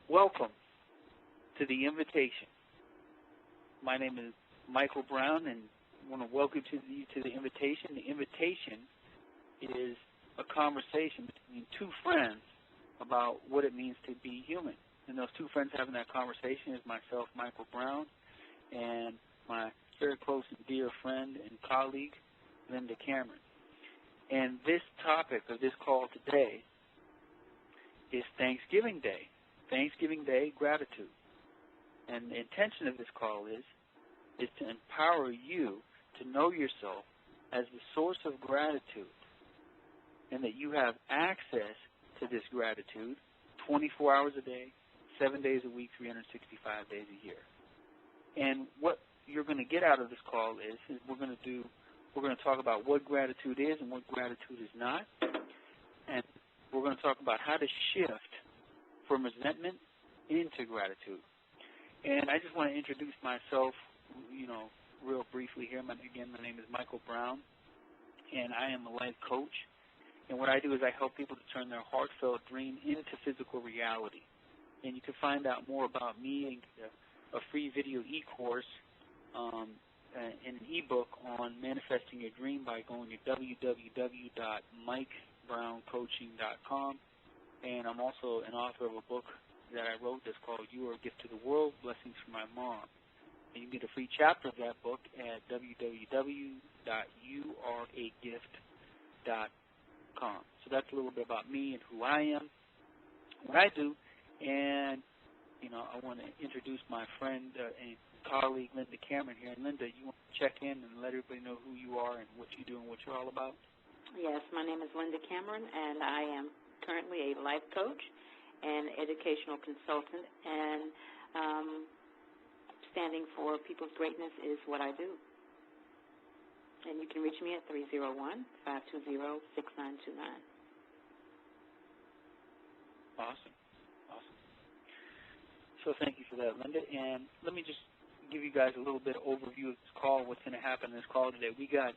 Welcome to the invitation. My name is Michael Brown, and I want to welcome you to the invitation. The invitation is a conversation between two friends about what it means to be human. And those two friends having that conversation is myself, Michael Brown, and my very close and dear friend and colleague, Linda Cameron. And this topic of this call today is Thanksgiving Day. Thanksgiving Day gratitude. And the intention of this call is to empower you to know yourself as the source of gratitude, and that you have access to this gratitude 24 hours a day, 7 days a week, 365 days a year. And what you're going to get out of this call is we're going to talk about what gratitude is and what gratitude is not, and we're going to talk about how to shift from resentment into gratitude. And I just want to introduce myself, real briefly here. Again, my name is Michael Brown, and I am a life coach. And what I do is I help people to turn their heartfelt dream into physical reality. And you can find out more about me in a free video e-course and an e-book on manifesting your dream by going to www.mikebrowncoaching.com. And I'm also an author of a book that I wrote that's called You Are a Gift to the World, Blessings from My Mom. And you can get a free chapter of that book at www.youareagift.com. So that's a little bit about me and who I am, what I do, and I want to introduce my friend and colleague, Linda Cameron here. And Linda, you want to check in and let everybody know who you are and what you do and what you're all about? Yes, my name is Linda Cameron, and I am currently a life coach and educational consultant, and standing for people's greatness is what I do. And you can reach me at 301-520-6929. Awesome. So thank you for that, Linda. And let me just give you guys a little bit of overview of this call, what's going to happen in this call today. We got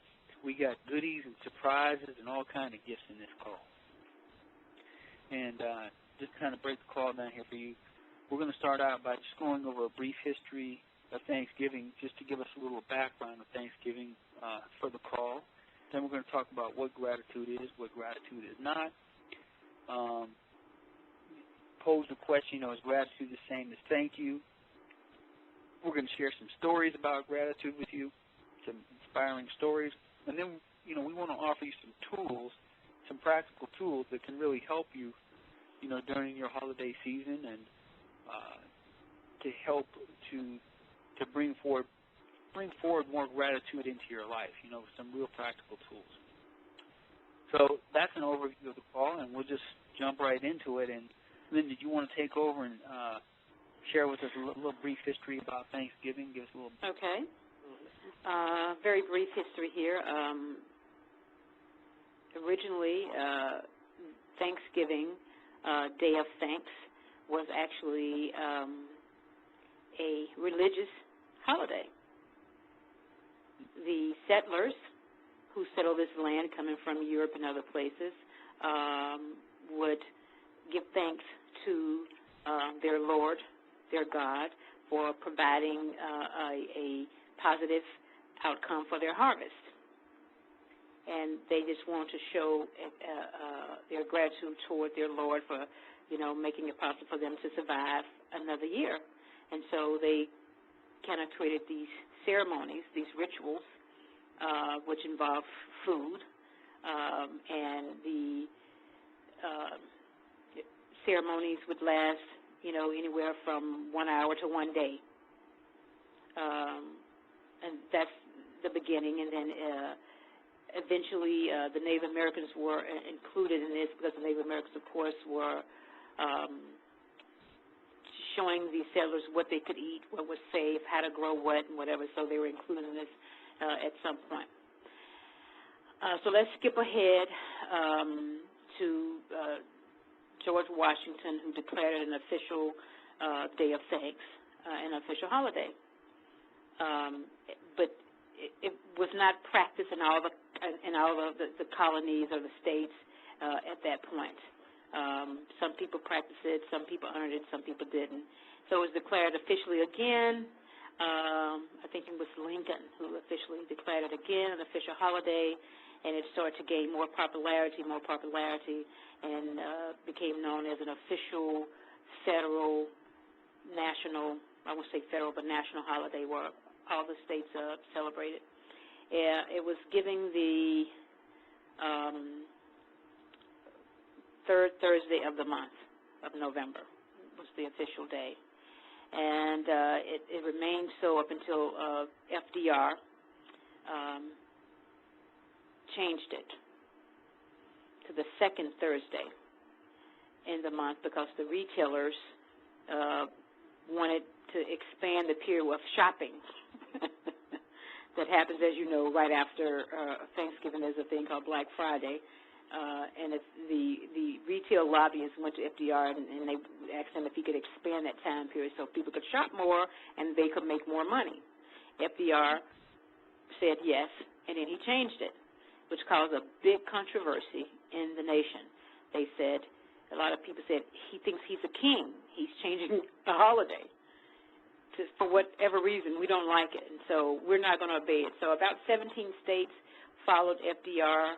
goodies and surprises and all kind of gifts in this call. And just kind of break the call down here for you. We're going to start out by just going over a brief history of Thanksgiving, just to give us a little background of Thanksgiving for the call. Then we're going to talk about what gratitude is, what gratitude is not. Pose the question, is gratitude the same as thank you? We're going to share some stories about gratitude with you, some inspiring stories. And then, we want to offer you some tools, some practical tools that can really help you, during your holiday season, and to help to bring forward more gratitude into your life, some real practical tools. So that's an overview of the call, and we'll just jump right into it. And Linda, do you want to take over and share with us a little brief history about Thanksgiving? Give us a little. Okay. Very brief history here. Originally, Thanksgiving, Day of Thanks, was actually a religious holiday. The settlers who settled this land coming from Europe and other places would give thanks to their Lord, their God, for providing a positive outcome for their harvest. And they just want to show their gratitude toward their Lord for, making it possible for them to survive another year. And so they kind of created these ceremonies, these rituals, which involve food, and the ceremonies would last, anywhere from 1 hour to 1 day. And that's the beginning. And then eventually the Native Americans were included in this, because the Native Americans, of course, were showing the settlers what they could eat, what was safe, how to grow what, and whatever. So they were included in this at some point. So let's skip ahead to George Washington, who declared it an official Day of Thanks, an official holiday. But it was not practiced in all the colonies or the states at that point. Some people practiced it, some people honored it, some people didn't. So it was declared officially again. I think it was Lincoln who officially declared it again, an official holiday, and it started to gain more popularity, and became known as an official federal, national, I won't say federal, but national holiday where all the states celebrated. It was giving the third Thursday of the month of November was the official day. And it remained so up until FDR changed it to the second Thursday in the month because the retailers wanted to expand the period of shopping that happens, as you know, right after Thanksgiving. There's a thing called Black Friday. And the retail lobbyists went to FDR and they asked him if he could expand that time period so people could shop more and they could make more money. FDR said yes, and then he changed it, which caused a big controversy in the nation. They said, a lot of people said, he thinks he's a king. He's changing the holiday. For whatever reason, we don't like it, and so we're not going to obey it. So about 17 states followed FDR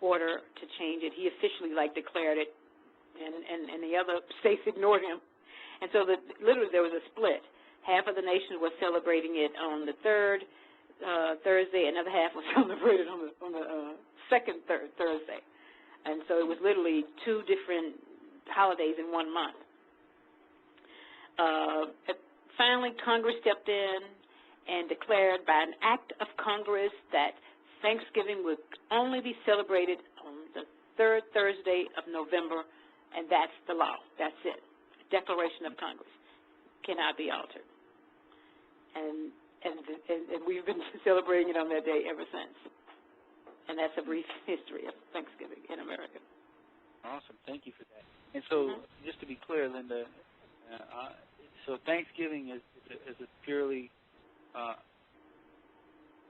order to change it. He officially declared it, and the other states ignored him. And so literally there was a split. Half of the nation was celebrating it on the third Thursday, another half was celebrated on the second Thursday. And so it was literally two different holidays in 1 month. Finally, Congress stepped in and declared by an act of Congress that Thanksgiving would only be celebrated on the third Thursday of November, and that's the law. That's it. Declaration of Congress cannot be altered. And we've been celebrating it on that day ever since. And that's a brief history of Thanksgiving in America. Awesome. Thank you for that. And so, just to be clear, Linda, so Thanksgiving is a purely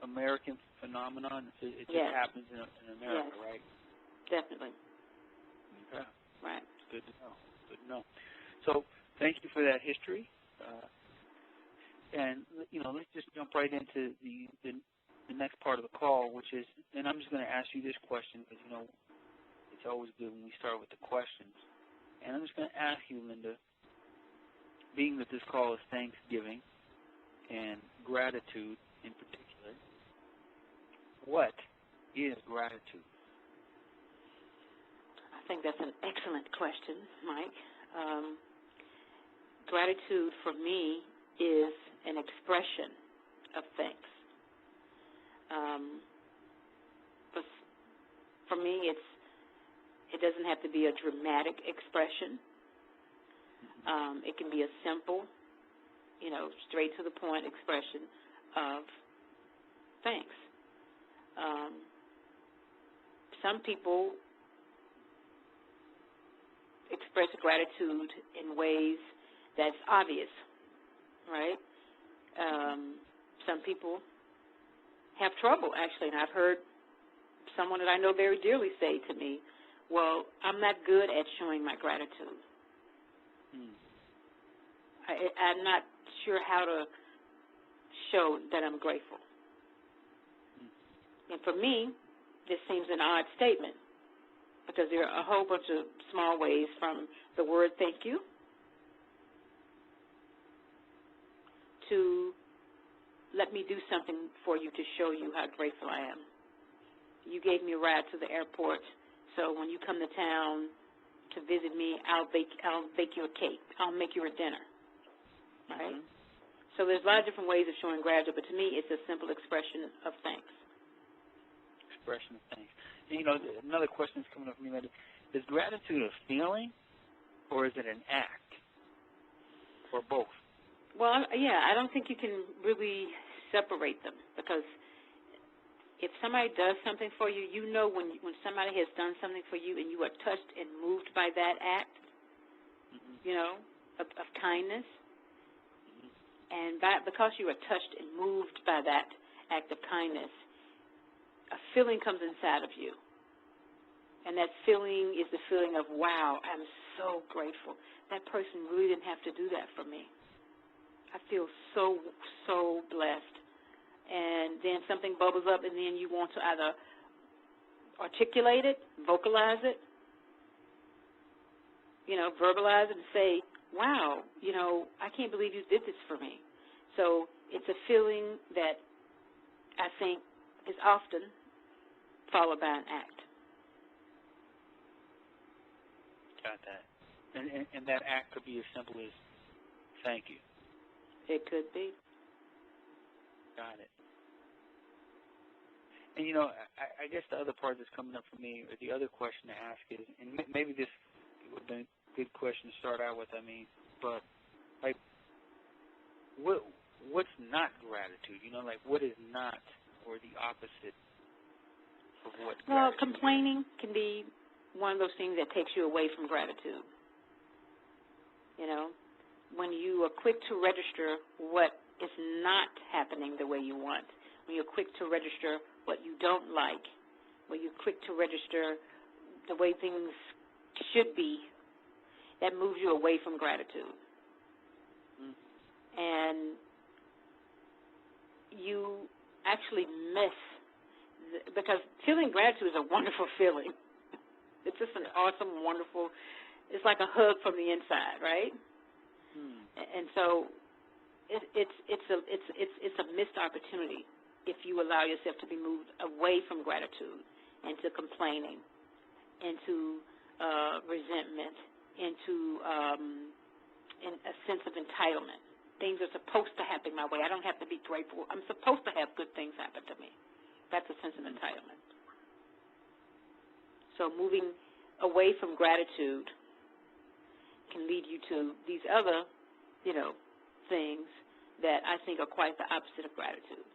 American phenomenon. It just happens in America, right? Definitely. Okay. Right. It's good to know. Good to know. So, thank you for that history. And let's just jump right into the next part of the call, which is, and I'm just going to ask you this question because it's always good when we start with the questions. And I'm just going to ask you, Linda, being that this call is Thanksgiving and gratitude in particular, what is gratitude? I think that's an excellent question, Mike. Gratitude for me is an expression of thanks. But for me, it doesn't have to be a dramatic expression. It can be a simple, straight to the point expression of thanks. Some people express gratitude in ways that's obvious, right? Some people have trouble, actually, and I've heard someone that I know very dearly say to me, well, I'm not good at showing my gratitude. I'm not sure how to show that I'm grateful. And for me, this seems an odd statement because there are a whole bunch of small ways from the word thank you to let me do something for you to show you how grateful I am. You gave me a ride to the airport, so when you come to town to visit me, I'll bake you a cake. I'll make you a dinner, right? So there's a lot of different ways of showing gratitude, but to me, it's a simple expression of thanks. Expression of thanks. And, another question that's coming up for me, is gratitude a feeling or is it an act? Or both? Well, yeah, I don't think you can really separate them because if somebody does something for you, when somebody has done something for you and you are touched and moved by that act, of kindness, and because you are touched and moved by that act of kindness, a feeling comes inside of you. And that feeling is the feeling of, wow, I'm so grateful. That person really didn't have to do that for me. I feel so, so blessed. And then something bubbles up, and then you want to either articulate it, vocalize it, verbalize it and say, wow, I can't believe you did this for me. So it's a feeling that I think is often followed by an act. Got that. And that act could be as simple as thank you. It could be. Got it. And, I guess the other part that's coming up for me, or the other question to ask is, and maybe this would be a good question to start out with, but, like, what's not gratitude? What is not, or the opposite of what gratitude Well, complaining can be one of those things that takes you away from gratitude. When you are quick to register what is not happening the way you want, when you're quick to register what you don't like, when you're quick to register the way things should be, that moves you away from gratitude. Mm. And you actually miss, because feeling gratitude is a wonderful feeling. It's just an awesome, wonderful, it's like a hug from the inside, right? Mm. And so it's a missed opportunity if you allow yourself to be moved away from gratitude into complaining, into resentment, into a sense of entitlement. Things are supposed to happen my way. I don't have to be grateful. I'm supposed to have good things happen to me. That's a sense of entitlement. So moving away from gratitude can lead you to these other, things that I think are quite the opposite of gratitude.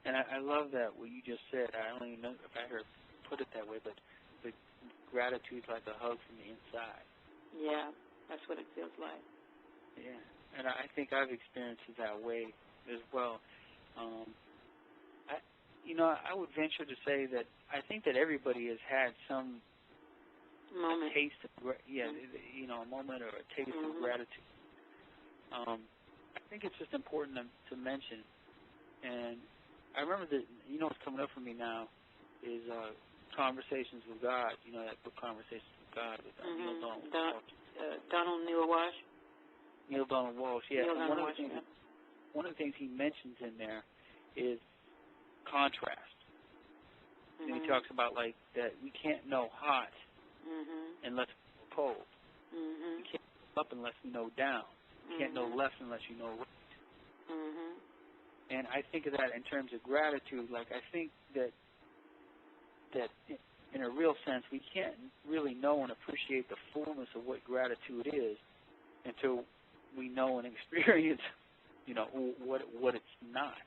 And I love that, what you just said. I don't even know if I heard put it that way, but gratitude is like a hug from the inside. Yeah, that's what it feels like. Yeah, and I think I've experienced it that way as well. I would venture to say that I think that everybody has had some moment. Taste of, a moment or a taste of gratitude. I think it's just important to mention. And I remember that, what's coming up for me now is Conversations with God. That book, Conversations with God, with Neil Donald Walsh. Donald Neil Walsh? Neil Donald Walsh, yeah. Neil Donald Walsh, one of the things he mentions in there is contrast. And he talks about, that we can't know hot unless we're cold. You can't know up unless you know down. You can't know left unless you know right. And I think of that in terms of gratitude. I think that in a real sense, we can't really know and appreciate the fullness of what gratitude is until we know and experience, what it's not,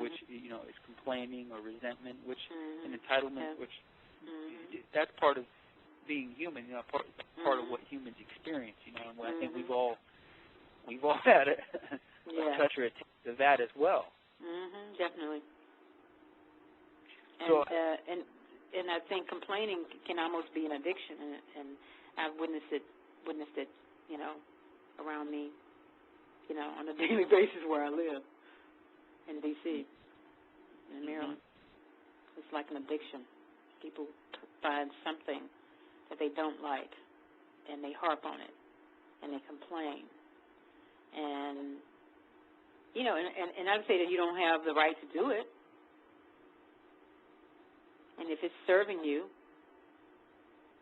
which, is complaining or resentment, which and entitlement, which that's part of being human, part of what humans experience, and I think we've all had a touch or a taste of that as well. Definitely. And, so, and I think complaining can almost be an addiction, and I've witnessed it, around me, on a daily basis where I live in D.C., in Maryland. It's like an addiction. People find something that they don't like, and they harp on it, and they complain. And, and I would say that you don't have the right to do it. And if it's serving you,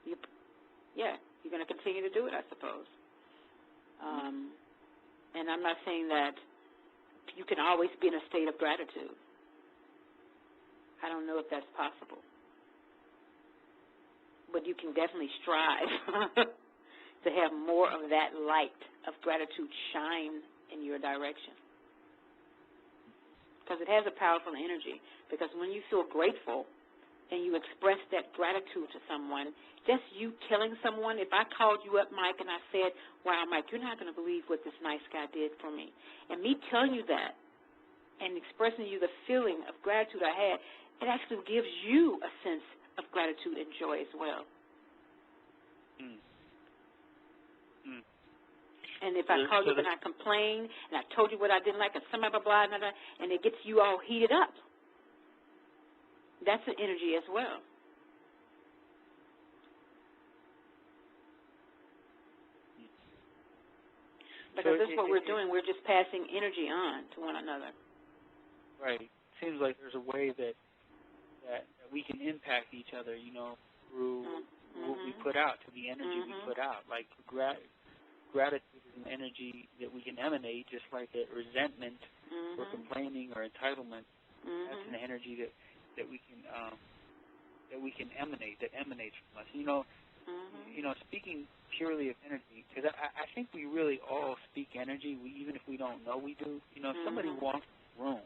you're going to continue to do it, I suppose. And I'm not saying that you can always be in a state of gratitude. I don't know if that's possible. But you can definitely strive to have more of that light of gratitude shine in your direction. Because it has a powerful energy. Because when you feel grateful and you express that gratitude to someone, just you telling someone, if I called you up, Mike, and I said, wow, Mike, you're not going to believe what this nice guy did for me. And me telling you that and expressing you the feeling of gratitude I had, it actually gives you a sense of gratitude and joy as well. And if I call you up and I complain and I told you what I didn't like and somebody blah, blah, blah, and it gets you all heated up, that's an energy as well. Because this is what we're doing. We're just passing energy on to one another. Right. It seems like there's a way that we can impact each other, you know, through what we put out, to the energy we put out. Like gratitude is an energy that we can emanate, just like a resentment or complaining or entitlement. That's an energy that we can emanate, that emanates from us. You know, speaking purely of energy, because I think we really all speak energy, even if we don't know we do. You know, if somebody walks in the room,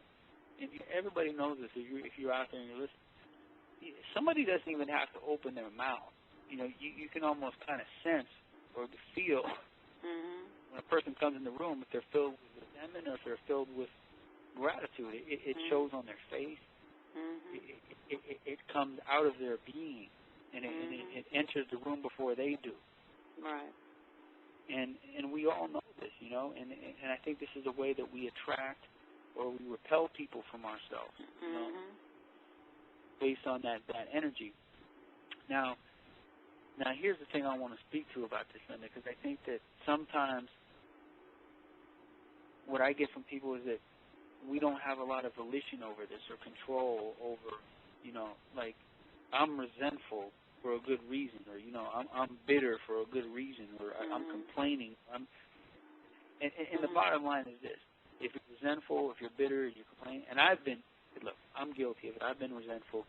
and everybody knows this, if you're out there and you're listening, somebody doesn't even have to open their mouth. You know, you can almost kind of sense or feel when a person comes in the room, if they're filled with resentment or if they're filled with gratitude. It shows on their face. It comes out of their being, and it enters the room before they do. Right. And we all know this, you know, and I think this is a way that we attract or we repel people from ourselves, you know, based on that energy. Now here's the thing I want to speak to about this, Linda, because I think that sometimes what I get from people is that we don't have a lot of volition over this or control over, you know, like I'm resentful for a good reason, or, you know, I'm bitter for a good reason, or I'm complaining. And the bottom line is this. If you're resentful, if you're bitter, you're complaining, and look, I'm guilty of it. I've been resentful.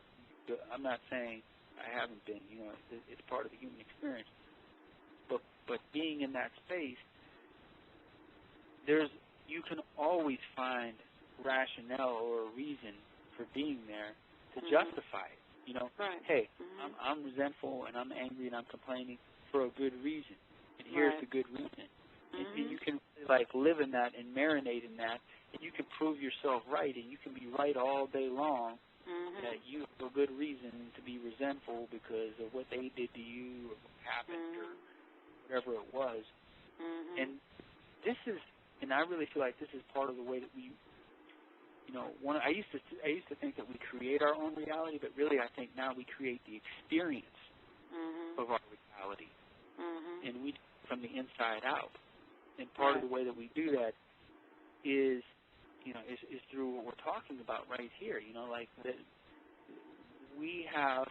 I'm not saying I haven't been, you know, it's part of the human experience. But being in that space, you can always find rationale or a reason for being there to justify it. You know, hey, I'm resentful and I'm angry and I'm complaining for a good reason, and here's the good reason. And you can like live in that and marinate in that, and you can prove yourself right, and you can be right all day long that you have a good reason to be resentful because of what they did to you or what happened or whatever it was. And this is, and I really feel like this is part of the way that we, you know, I used to think that we create our own reality, but really I think now we create the experience of our reality, and we do it from the inside out. And part of the way that we do that is, you know, is through what we're talking about right here. You know, like that we have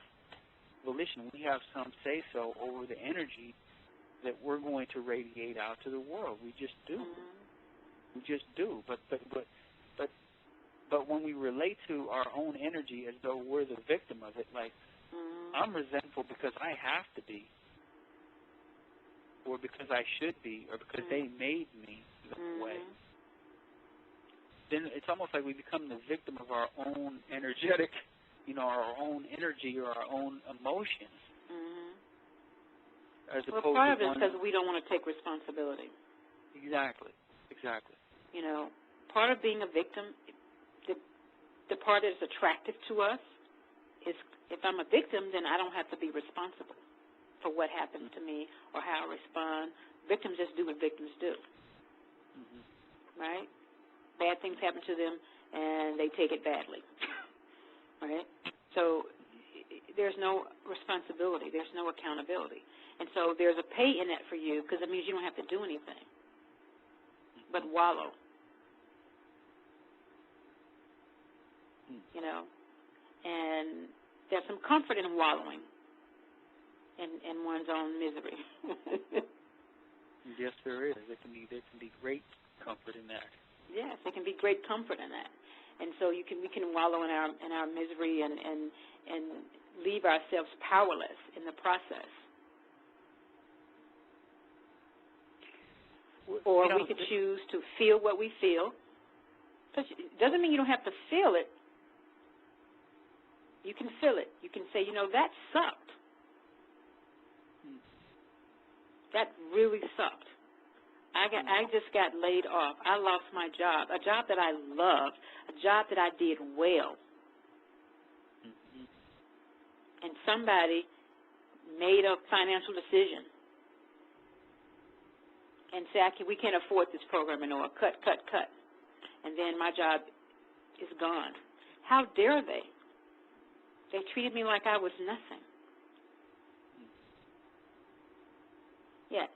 volition, we have some say so over the energy that we're going to radiate out to the world. We just do. We just do. But when we relate to our own energy as though we're the victim of it, like I'm resentful because I have to be, or because I should be, or because they made me that way, then it's almost like we become the victim of our own energetic, you know, our own energy or our own emotions. As well, part of it is because we don't want to take responsibility. Exactly. You know, part of being a victim, the part that is attractive to us is if I'm a victim, then I don't have to be responsible for what happens to me or how I respond. Victims just do what victims do, right? Bad things happen to them, and they take it badly, right? So there's no responsibility. There's no accountability. And so there's a pay in that for you because it means you don't have to do anything but wallow. You know, and there's some comfort in wallowing in one's own misery. Yes, there is. There can be great comfort in that. Yes, there can be great comfort in that, and so we can wallow in our misery and leave ourselves powerless in the process. Or we could choose to feel what we feel. It doesn't mean you don't have to feel it. You can feel it. You can say, you know, that sucked. That really sucked. I just got laid off. I lost my job, a job that I loved, a job that I did well. and somebody made a financial decision and say, we can't afford this program anymore, cut, and then my job is gone. How dare they? They treated me like I was nothing. Yeah,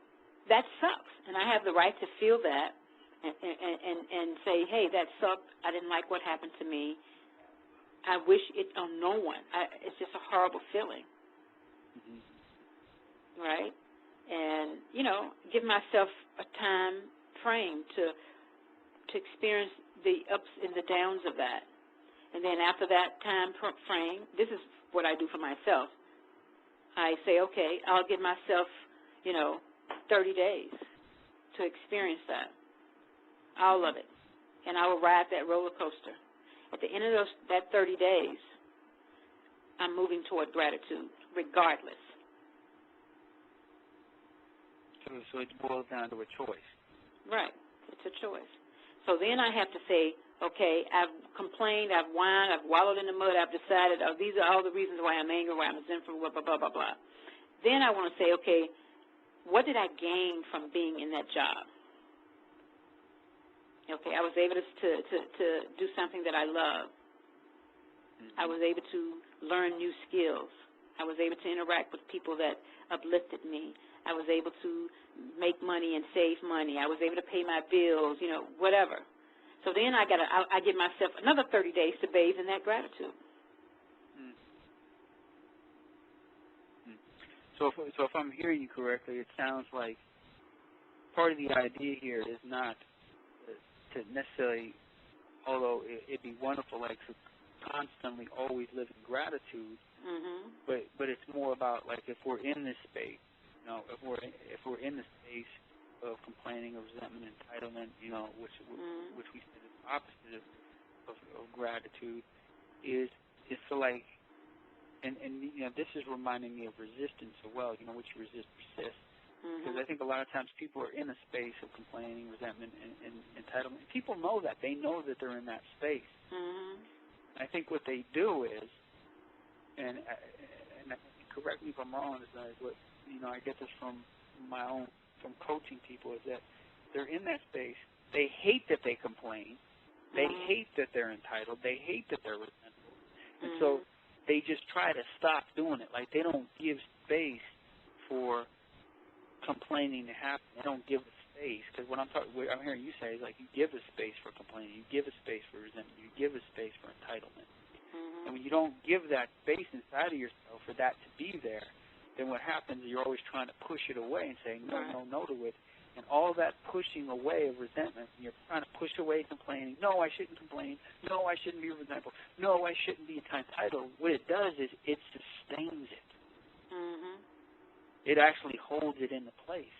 that sucks, and I have the right to feel that and say, hey, that sucked. I didn't like what happened to me. I wish it on no one. It's just a horrible feeling, right? And, give myself a time frame to experience the ups and the downs of that. And then after that time frame, this is what I do for myself. I say, okay, I'll give myself, 30 days to experience that, all of it. And I will ride that roller coaster. At the end of that 30 days, I'm moving toward gratitude, regardless. So it boils down to a choice. Right. It's a choice. So then I have to say, okay, I've complained, I've whined, I've wallowed in the mud, I've decided, these are all the reasons why I'm angry, why I'm resentful, blah, blah, blah, blah, blah. Then I want to say, okay, what did I gain from being in that job? Okay, I was able to do something that I love. I was able to learn new skills. I was able to interact with people that uplifted me. I was able to make money and save money. I was able to pay my bills, whatever. So then I give myself another 30 days to bathe in that gratitude. So if I'm hearing you correctly, it sounds like part of the idea here is not to necessarily, although it'd be wonderful, like to constantly always live in gratitude, but it's more about like if we're in this space, if we're in the space of complaining or resentment, entitlement, which we said is the opposite of gratitude, is to like, and this is reminding me of resistance as well. Which you resist persists. Because I think a lot of times people are in a space of complaining, resentment, and entitlement. People know that. They know that they're in that space. I think what they do is, and correct me if I'm wrong, is what I get this from from coaching people, is that they're in that space. They hate that they complain. They hate that they're entitled. They hate that they're resentful. And so they just try to stop doing it. Like they don't give space for complaining to happen. They don't give the space, because what I'm hearing you say is like you give a space for complaining, you give a space for resentment, you give a space for entitlement. And when you don't give that space inside of yourself for that to be there, then what happens is you're always trying to push it away and saying no to it. And all that pushing away of resentment, and you're trying to push away complaining, no, I shouldn't complain, no, I shouldn't be resentful, no, I shouldn't be entitled. What it does is it sustains it. It actually holds it into place.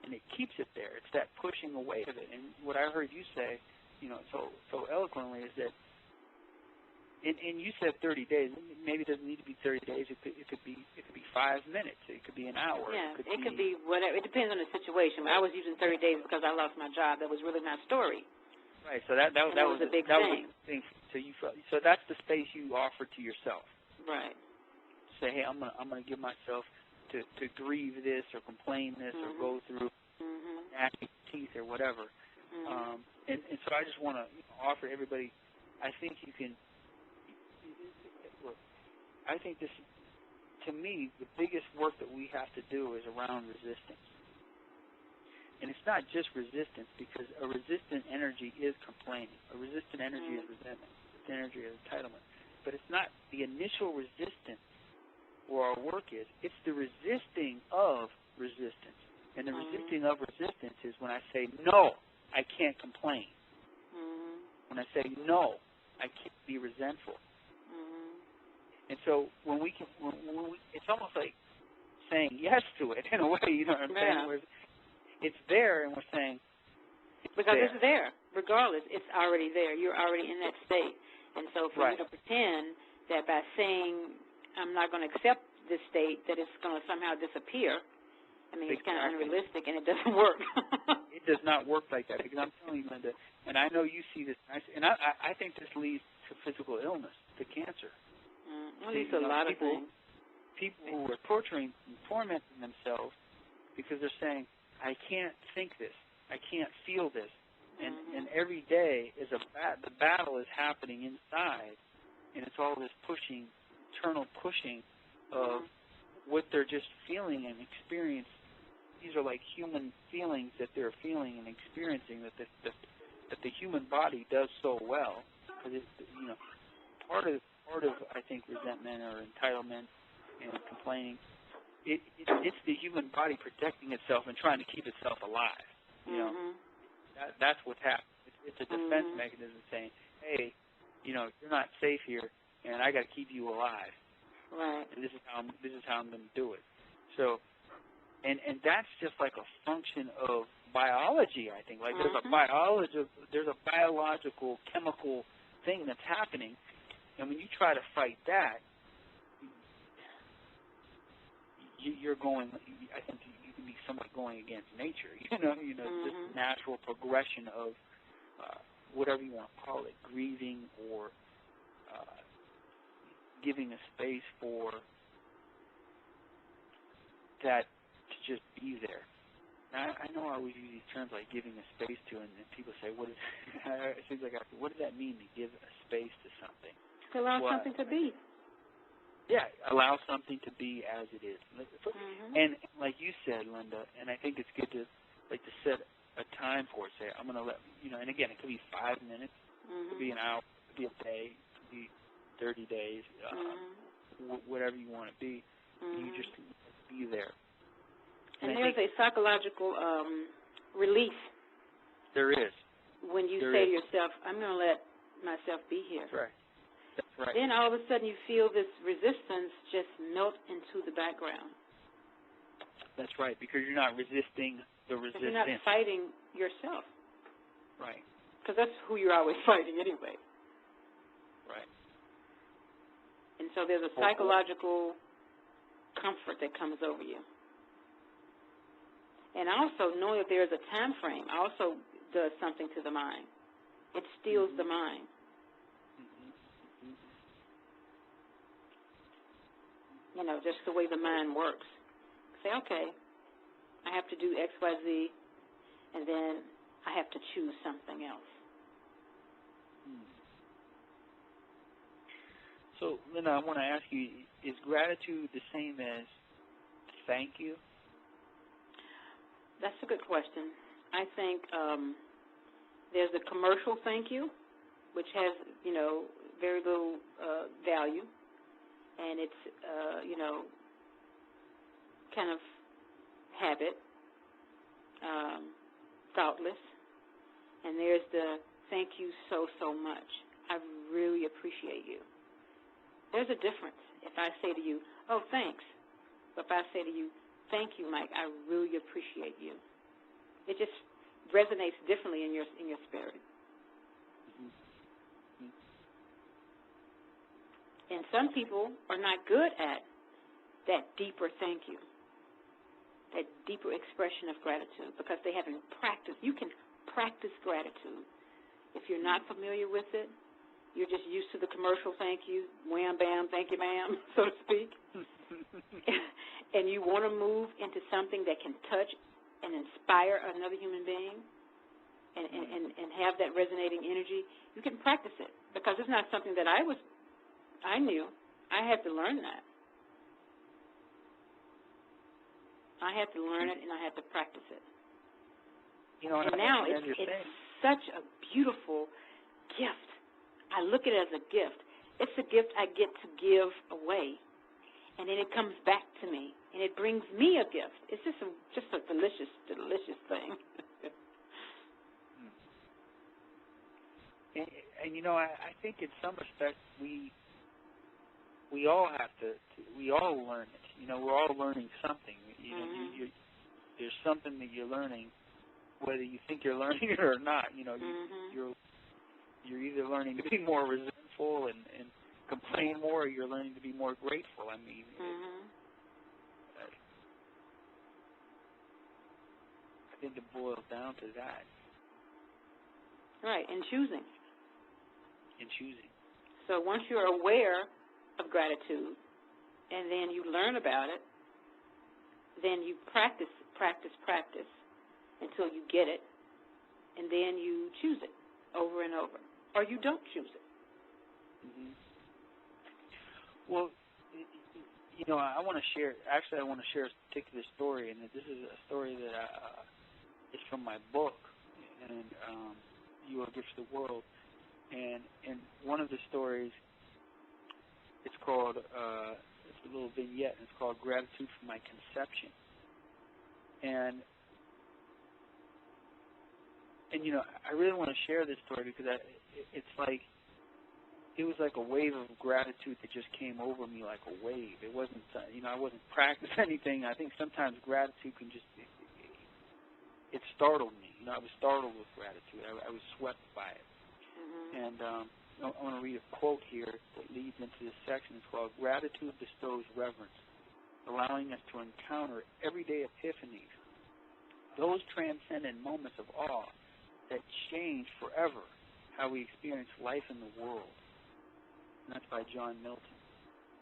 And it keeps it there. It's that pushing away of it. And what I heard you say, so eloquently, is that, and you said 30 days. Maybe it doesn't need to be 30 days. It could be 5 minutes. It could be an hour. Yeah, it could be whatever. It depends on the situation. I was using 30 days because I lost my job. That was really my story. Right. So that was a big thing. thing. So that's the space you offer to yourself. Right. Say, hey, I'm gonna give myself to grieve this or complain this or go through gnashing teeth or whatever. And so I just want to offer everybody. I think you can. Look, I think this, to me, the biggest work that we have to do is around resistance. And it's not just resistance, because a resistant energy is complaining. A resistant energy is resentment. A resistant energy is entitlement. But it's not the initial resistance where our work is. It's the resisting of resistance. And the resisting of resistance is when I say, no, I can't complain. When I say, no, I can't be resentful. And so when we it's almost like saying yes to it in a way, you know what I'm saying? Where it's there, and we're saying because it's there, regardless. It's already there. You're already in that state. And so for you to pretend that by saying I'm not going to accept this state, that it's going to somehow disappear, I mean, it's kind of unrealistic, and it doesn't work. It does not work like that, because I'm telling you, Linda, and I know you see this, and I think this leads to physical illness, to cancer. At least a lot of things. People who are torturing and tormenting themselves because they're saying, I can't think this, I can't feel this. And every day is the battle is happening inside, and it's all this pushing, internal pushing of what they're just feeling and experiencing. These are like human feelings that they're feeling and experiencing that the human body does so well. Because part of I think resentment or entitlement and complaining, it's the human body protecting itself and trying to keep itself alive. You know, that's what's happening. It's a defense mechanism saying, hey, you're not safe here, and I got to keep you alive. Right. And this is how I'm going to do it. So, and that's just like a function of biology. I think there's a biological chemical thing that's happening, and when you try to fight that, you're going. I think you can be somewhat going against nature. Just natural progression of whatever you want to call it, grieving or giving a space for that to just be there. Now, I know I always use these terms like giving a space to, and people say, "What is?" It seems like what does that mean to give a space to something? To allow something to be. Yeah, allow something to be as it is. And like you said, Linda, and I think it's good to set a time for it. Say, I'm going to let and again, it could be 5 minutes, it could be an hour, it could be a day, it could be 30 days, whatever you want to be. You just be there. And there's a psychological relief. There is. When you say to yourself, I'm going to let myself be here. That's right. That's right. Then all of a sudden you feel this resistance just melt into the background. That's right, because you're not resisting the resistance. You're not fighting yourself. Right. Because that's who you're always fighting anyway. Right. And so there's a psychological comfort that comes over you. And also knowing that there's a time frame also does something to the mind. It steals the mind. Just the way the mind works. Say, okay, I have to do X, Y, Z, and then I have to choose something else. So, Linda, I want to ask you, is gratitude the same as thank you? That's a good question. I think there's a commercial thank you, which has, very little value. And it's, kind of habit, thoughtless. And there's the thank you so much. I really appreciate you. There's a difference if I say to you, oh, thanks. But if I say to you, thank you, Mike, I really appreciate you. It just resonates differently in your spirit. And some people are not good at that deeper thank you, that deeper expression of gratitude, because they haven't practiced. You can practice gratitude. If you're not familiar with it, you're just used to the commercial thank you, wham, bam, thank you, ma'am, so to speak. And you want to move into something that can touch and inspire another human being and have that resonating energy, you can practice it, because it's not something that I knew. I had to learn that. I had to learn it, and I had to practice it. And now it's such a beautiful gift. I look at it as a gift. It's a gift I get to give away, and then it comes back to me, and it brings me a gift. It's just a delicious, delicious thing. And I think in some respects we all have we all learn it. We're all learning something. There's something that you're learning, whether you think you're learning it or not. You're either learning to be more resentful and complain more, or you're learning to be more grateful. I mean, I think it boils down to that. Right, and choosing. In choosing. So once you're aware of gratitude, and then you learn about it, then you practice until you get it, and then you choose it over and over, or you don't choose it. Mm-hmm. Well, I want to share. Actually, I want to share a particular story, and this is a story that is from my book, and You Are a Gift to the World. And one of the stories, it's called, it's a little vignette, and it's called Gratitude for My Conception. And I really want to share this story because it was like a wave of gratitude that just came over me like a wave. It wasn't, I wasn't practicing anything. I think sometimes gratitude can just, it startled me. I was startled with gratitude. I was swept by it. Mm-hmm. And I want to read a quote here that leads into this section. It's called, Gratitude bestows reverence, allowing us to encounter everyday epiphanies, those transcendent moments of awe that change forever how we experience life in the world. And that's by John Milton.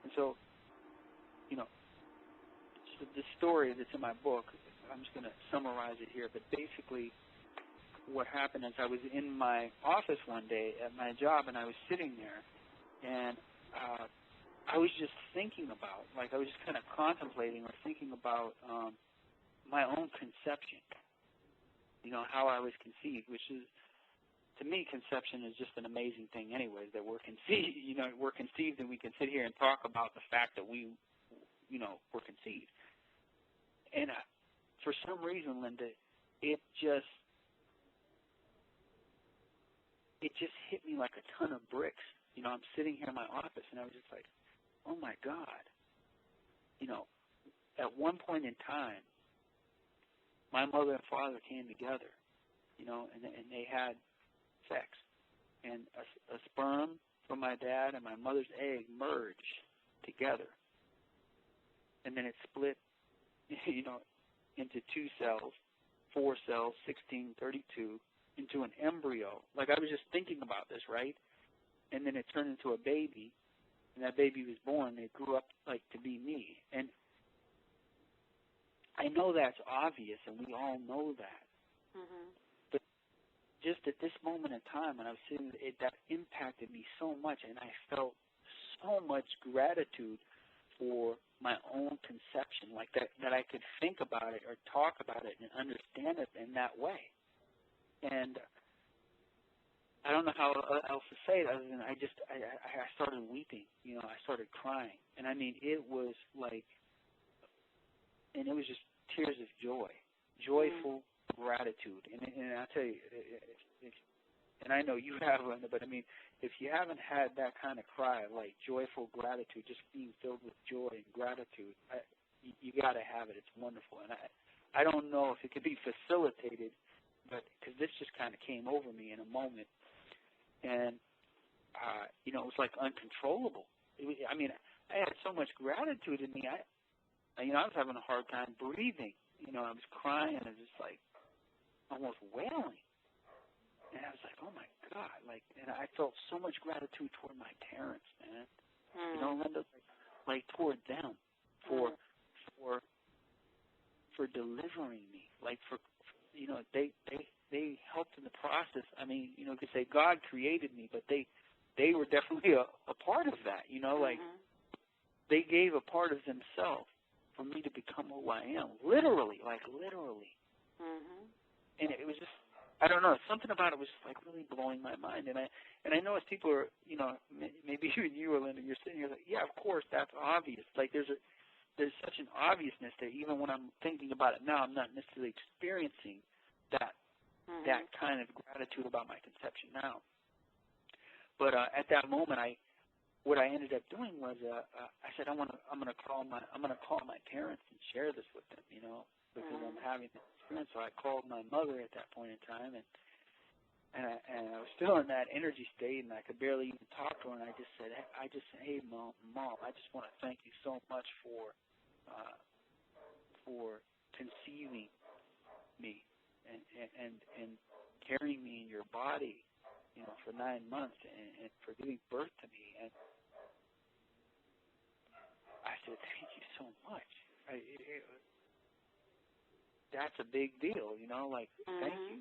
And so, the story that's in my book, I'm just going to summarize it here, but basically what happened is I was in my office one day at my job, and I was sitting there, and I was just thinking about, I was just kind of contemplating or thinking about my own conception, how I was conceived, which is, to me, conception is just an amazing thing anyways, that we're conceived, we're conceived, and we can sit here and talk about the fact that we, were conceived. And for some reason, Linda, it just hit me like a ton of bricks. I'm sitting here in my office, and I was just like, oh, my God. At one point in time, my mother and father came together, and they had sex, and a sperm from my dad and my mother's egg merged together, and then it split, into 2 cells, 4 cells, 16, 32, into an embryo. I was just thinking about this, right? And then it turned into a baby, and that baby was born. It grew up to be me, and I know that's obvious, and we all know that. Mm-hmm. Just at this moment in time, when I was sitting, that impacted me so much, and I felt so much gratitude for my own conception, that I could think about it or talk about it and understand it in that way. And I don't know how else to say it other than I started weeping. I started crying, and I mean, it was and it was just tears of joy, joyful gratitude. And I'll tell you, and I know you have, Linda, but I mean, if you haven't had that kind of cry, joyful gratitude, just being filled with joy and gratitude, you got to have it. It's wonderful. And I don't know if it could be facilitated, but because this just kind of came over me in a moment, and it was uncontrollable. I had so much gratitude in me. I was having a hard time breathing. I was crying and just almost wailing. And I was like, oh my God, and I felt so much gratitude toward my parents, man. Linda, toward them for delivering me, they helped in the process. I mean, you could say God created me, but they were definitely a part of that, they gave a part of themselves for me to become who I am, literally. Mm-hmm. And it was just, I don't know, something about it was really blowing my mind. And I know as people are, maybe even you or Linda, you're sitting here yeah, of course, that's obvious. There's such an obviousness that even when I'm thinking about it now, I'm not necessarily experiencing that that kind of gratitude about my conception now. But at that moment, what I ended up doing was I said I'm gonna call my parents and share this with them, because I'm having this experience. So I called my mother at that point in time, and I was still in that energy state, and I could barely even talk to her. And I just said, hey, Mom, I just want to thank you so much for conceiving me and carrying me in your body, for 9 months, and for giving birth to me. I said, thank you so much. That's a big deal, you know, like, thank you.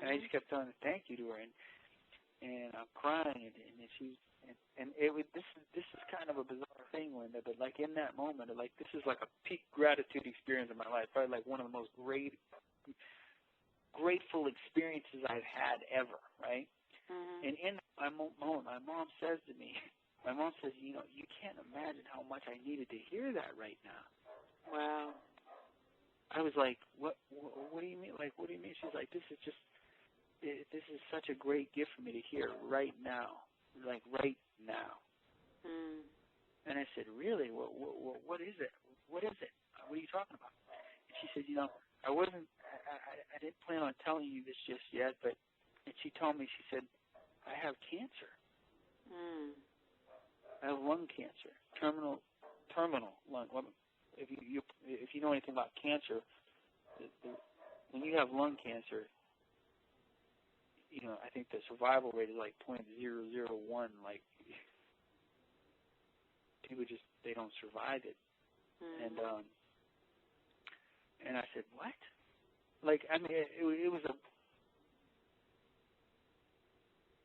And I just kept telling her thank you to her, and I'm crying, and she's, and it was, this is kind of a bizarre thing, Linda, but like in that moment, like this is like a peak gratitude experience in my life, probably like one of the most grateful experiences I've had ever, right? And in my moment, my mom says to me, you know, you can't imagine how much I needed to hear that right now. Wow. I was like, what do you mean? Like, what do you mean? She's like, this is such a great gift for me to hear right now, like right now. And I said, really? What is it? What is it? What are you talking about? And she said, you know, I didn't plan on telling you this just yet, and she told me, she said, I have cancer. I have lung cancer, terminal lung. If you know anything about cancer, when you have lung cancer, you know, I think the survival rate is like 0.001. Like people they don't survive it. And I said, what? Like, I mean, it was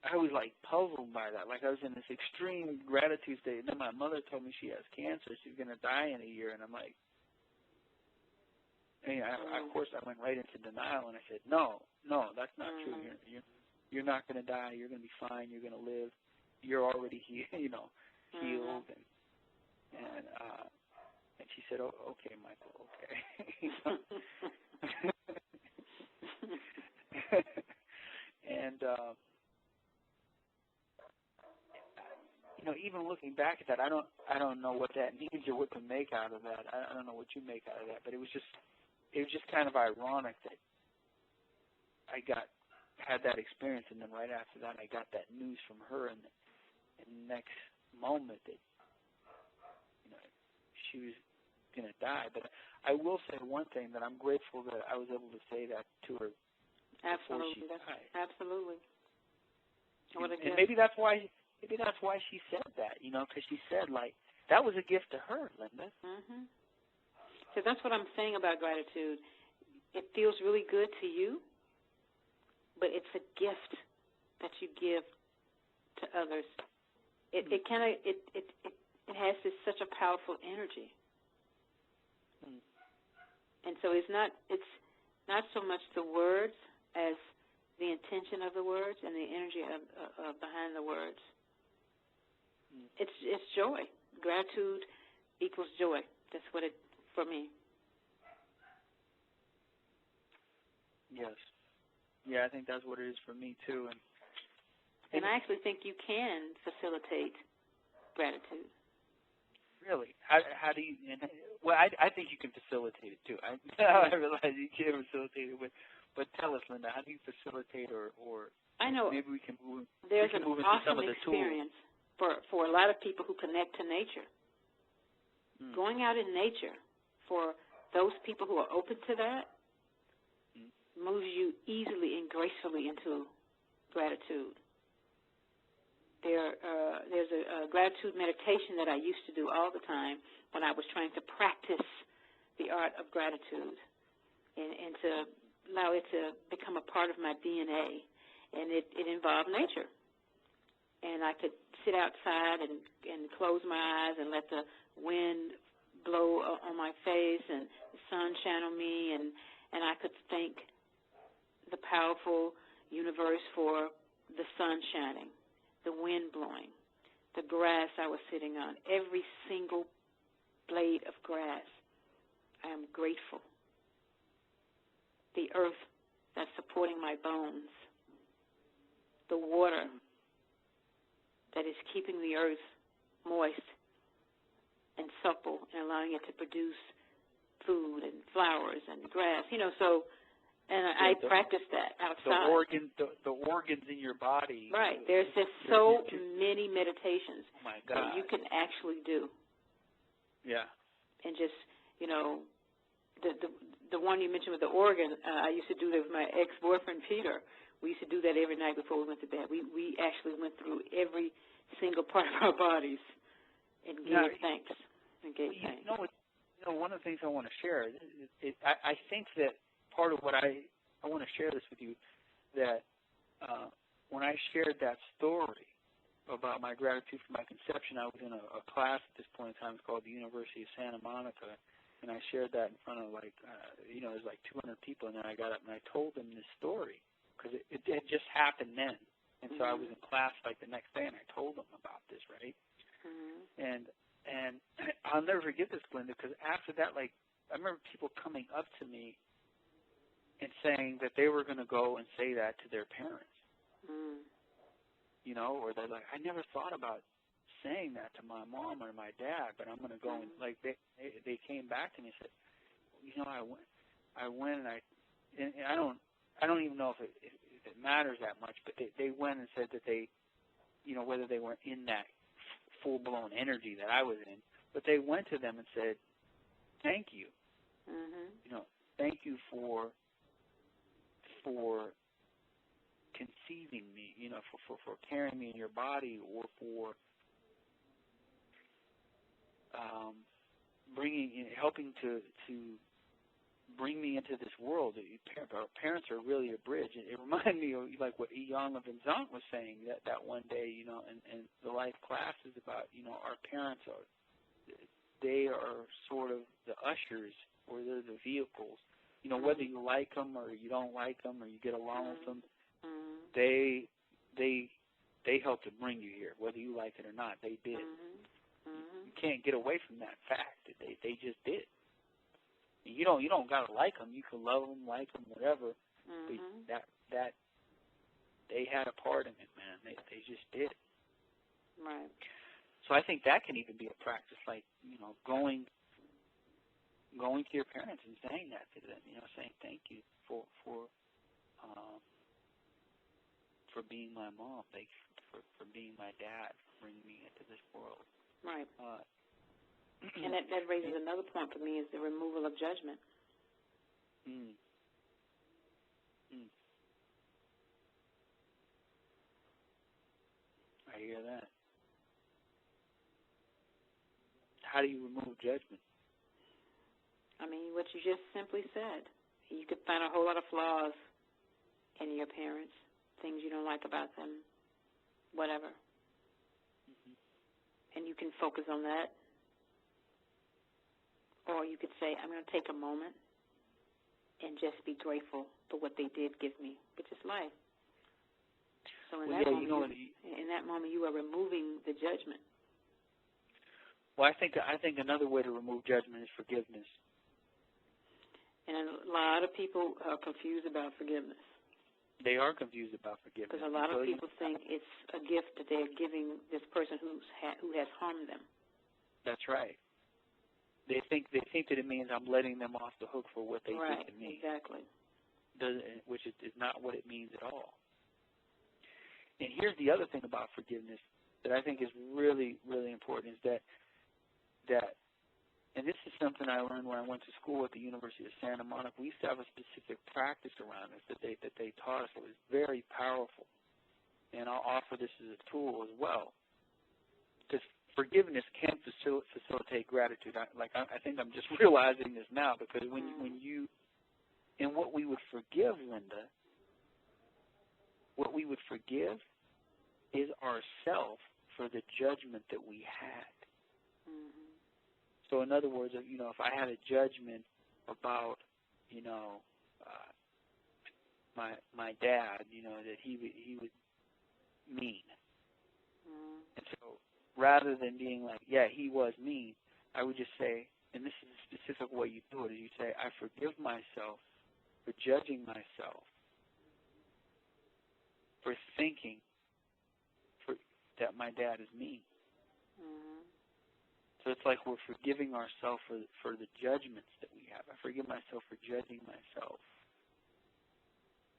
I was like puzzled by that. Like I was in this extreme gratitude state. And then my mother told me she has cancer. She's going to die in a year. And I'm like, and of course I went right into denial. And I said, no, that's not true. You're not going to die. You're going to be fine. You're going to live. You're already healed. And she said, oh, okay, Michael, okay. And you know, even looking back at that, I don't know what that means or what to make out of that. I don't know what you make out of that, but it was just kind of ironic that I had that experience, and then right after that, I got that news from her, and the next moment that, you know, she was going to die. But I will say one thing, that I'm grateful that I was able to say that to her. Absolutely. Before she died. Absolutely. What a gift. And maybe that's why she said that, you know, because she said, like, that was a gift to her, Linda. So that's what I'm saying about gratitude. It feels really good to you, but it's a gift that you give to others. It has such a powerful energy. And so it's not so much the words as the intention of the words and the energy of behind the words. It's joy. Gratitude equals joy. That's what it for me. Yes. Yeah, I think that's what it is for me too. And I actually think you can facilitate gratitude. Really? How do you? Well, I think you can facilitate it too. I realize you can facilitate it, but tell us, Linda, how do you facilitate or I know maybe we can move. There's an awesome experience for a lot of people who connect to nature. Going out in nature, for those people who are open to that, moves you easily and gracefully into gratitude. There's a gratitude meditation that I used to do all the time when I was trying to practice the art of gratitude and to allow it to become a part of my DNA. And it involved nature. And I could sit outside and close my eyes and let the wind blow on my face and the sun shine on me, and I could thank the powerful universe for the sun shining, the wind blowing, the grass I was sitting on, every single blade of grass. I am grateful. The earth that's supporting my bones, the water that is keeping the earth moist and supple and allowing it to produce food and flowers and grass, and I practice that outside. The organs in your body. Right. There's just so many meditations that you can actually do. Yeah. And just, the one you mentioned with the organ, I used to do that with my ex-boyfriend, Peter. We used to do that every night before we went to bed. We actually went through every single part of our bodies and gave thanks. And gave thanks. One of the things I want to share, I think that part of what I want to share this with you, that when I shared that story about my gratitude for my conception, I was in a class at this point in time. It's called the University of Santa Monica, and I shared that in front of there's like 200 people, and then I got up and I told them this story because it had just happened then. And so I was in class like the next day, and I told them about this, right? And I'll never forget this, Glenda, because after that, like, I remember people coming up to me and saying that they were going to go and say that to their parents, or they're like, I never thought about saying that to my mom or my dad, but I'm going to go and, like, they came back to me and said, I went and I don't even know if it matters that much, but they went and said that they, whether they were in that full-blown energy that I was in, but they went to them and said, thank you. Thank you for conceiving me, for carrying me in your body, or for helping to bring me into this world. Our parents are really a bridge. It reminded me of like what Yang of Zant was saying that one day, and the life class is about, our parents they are sort of the ushers, or they're the vehicles. Whether you like them or you don't like them or you get along with them, they help to bring you here, whether you like it or not. They did. You can't get away from that fact. They just did. You don't gotta like them. You can love them, like them, whatever. But that they had a part in it, man. They just did. Right. So I think that can even be a practice, like going to your parents and saying that to them. Saying thank you for being my mom. Thank you for being my dad, for bringing me into this world. Right. And that raises another point for me, is the removal of judgment. I hear that. How do you remove judgment? I mean, what you just simply said. You could find a whole lot of flaws in your parents, things you don't like about them, whatever. And you can focus on that. Or you could say, I'm going to take a moment and just be grateful for what they did give me, which is life. So in that moment, you are removing the judgment. Well, I think another way to remove judgment is forgiveness. And a lot of people are confused about forgiveness. They are confused about forgiveness. Because a lot of people think it's a gift that they're giving this person who has harmed them. That's right. They think that it means I'm letting them off the hook for what they did to me. Exactly. Which is not what it means at all. And here's the other thing about forgiveness that I think is really, really important, is that and this is something I learned when I went to school at the University of Santa Monica. We used to have a specific practice around this that they taught us. It was very powerful. And I'll offer this as a tool as well. Because forgiveness can facilitate gratitude. I think I'm just realizing this now, because when you, and what we would forgive, Linda, what we would forgive is ourself for the judgment that we had. So in other words, if I had a judgment about, my dad, that he was mean. And so rather than being like, yeah, he was mean, I would just say, and this is a specific way you do it, is you say, I forgive myself for judging myself, for thinking that my dad is mean. So it's like we're forgiving ourselves for the judgments that we have. I forgive myself for judging myself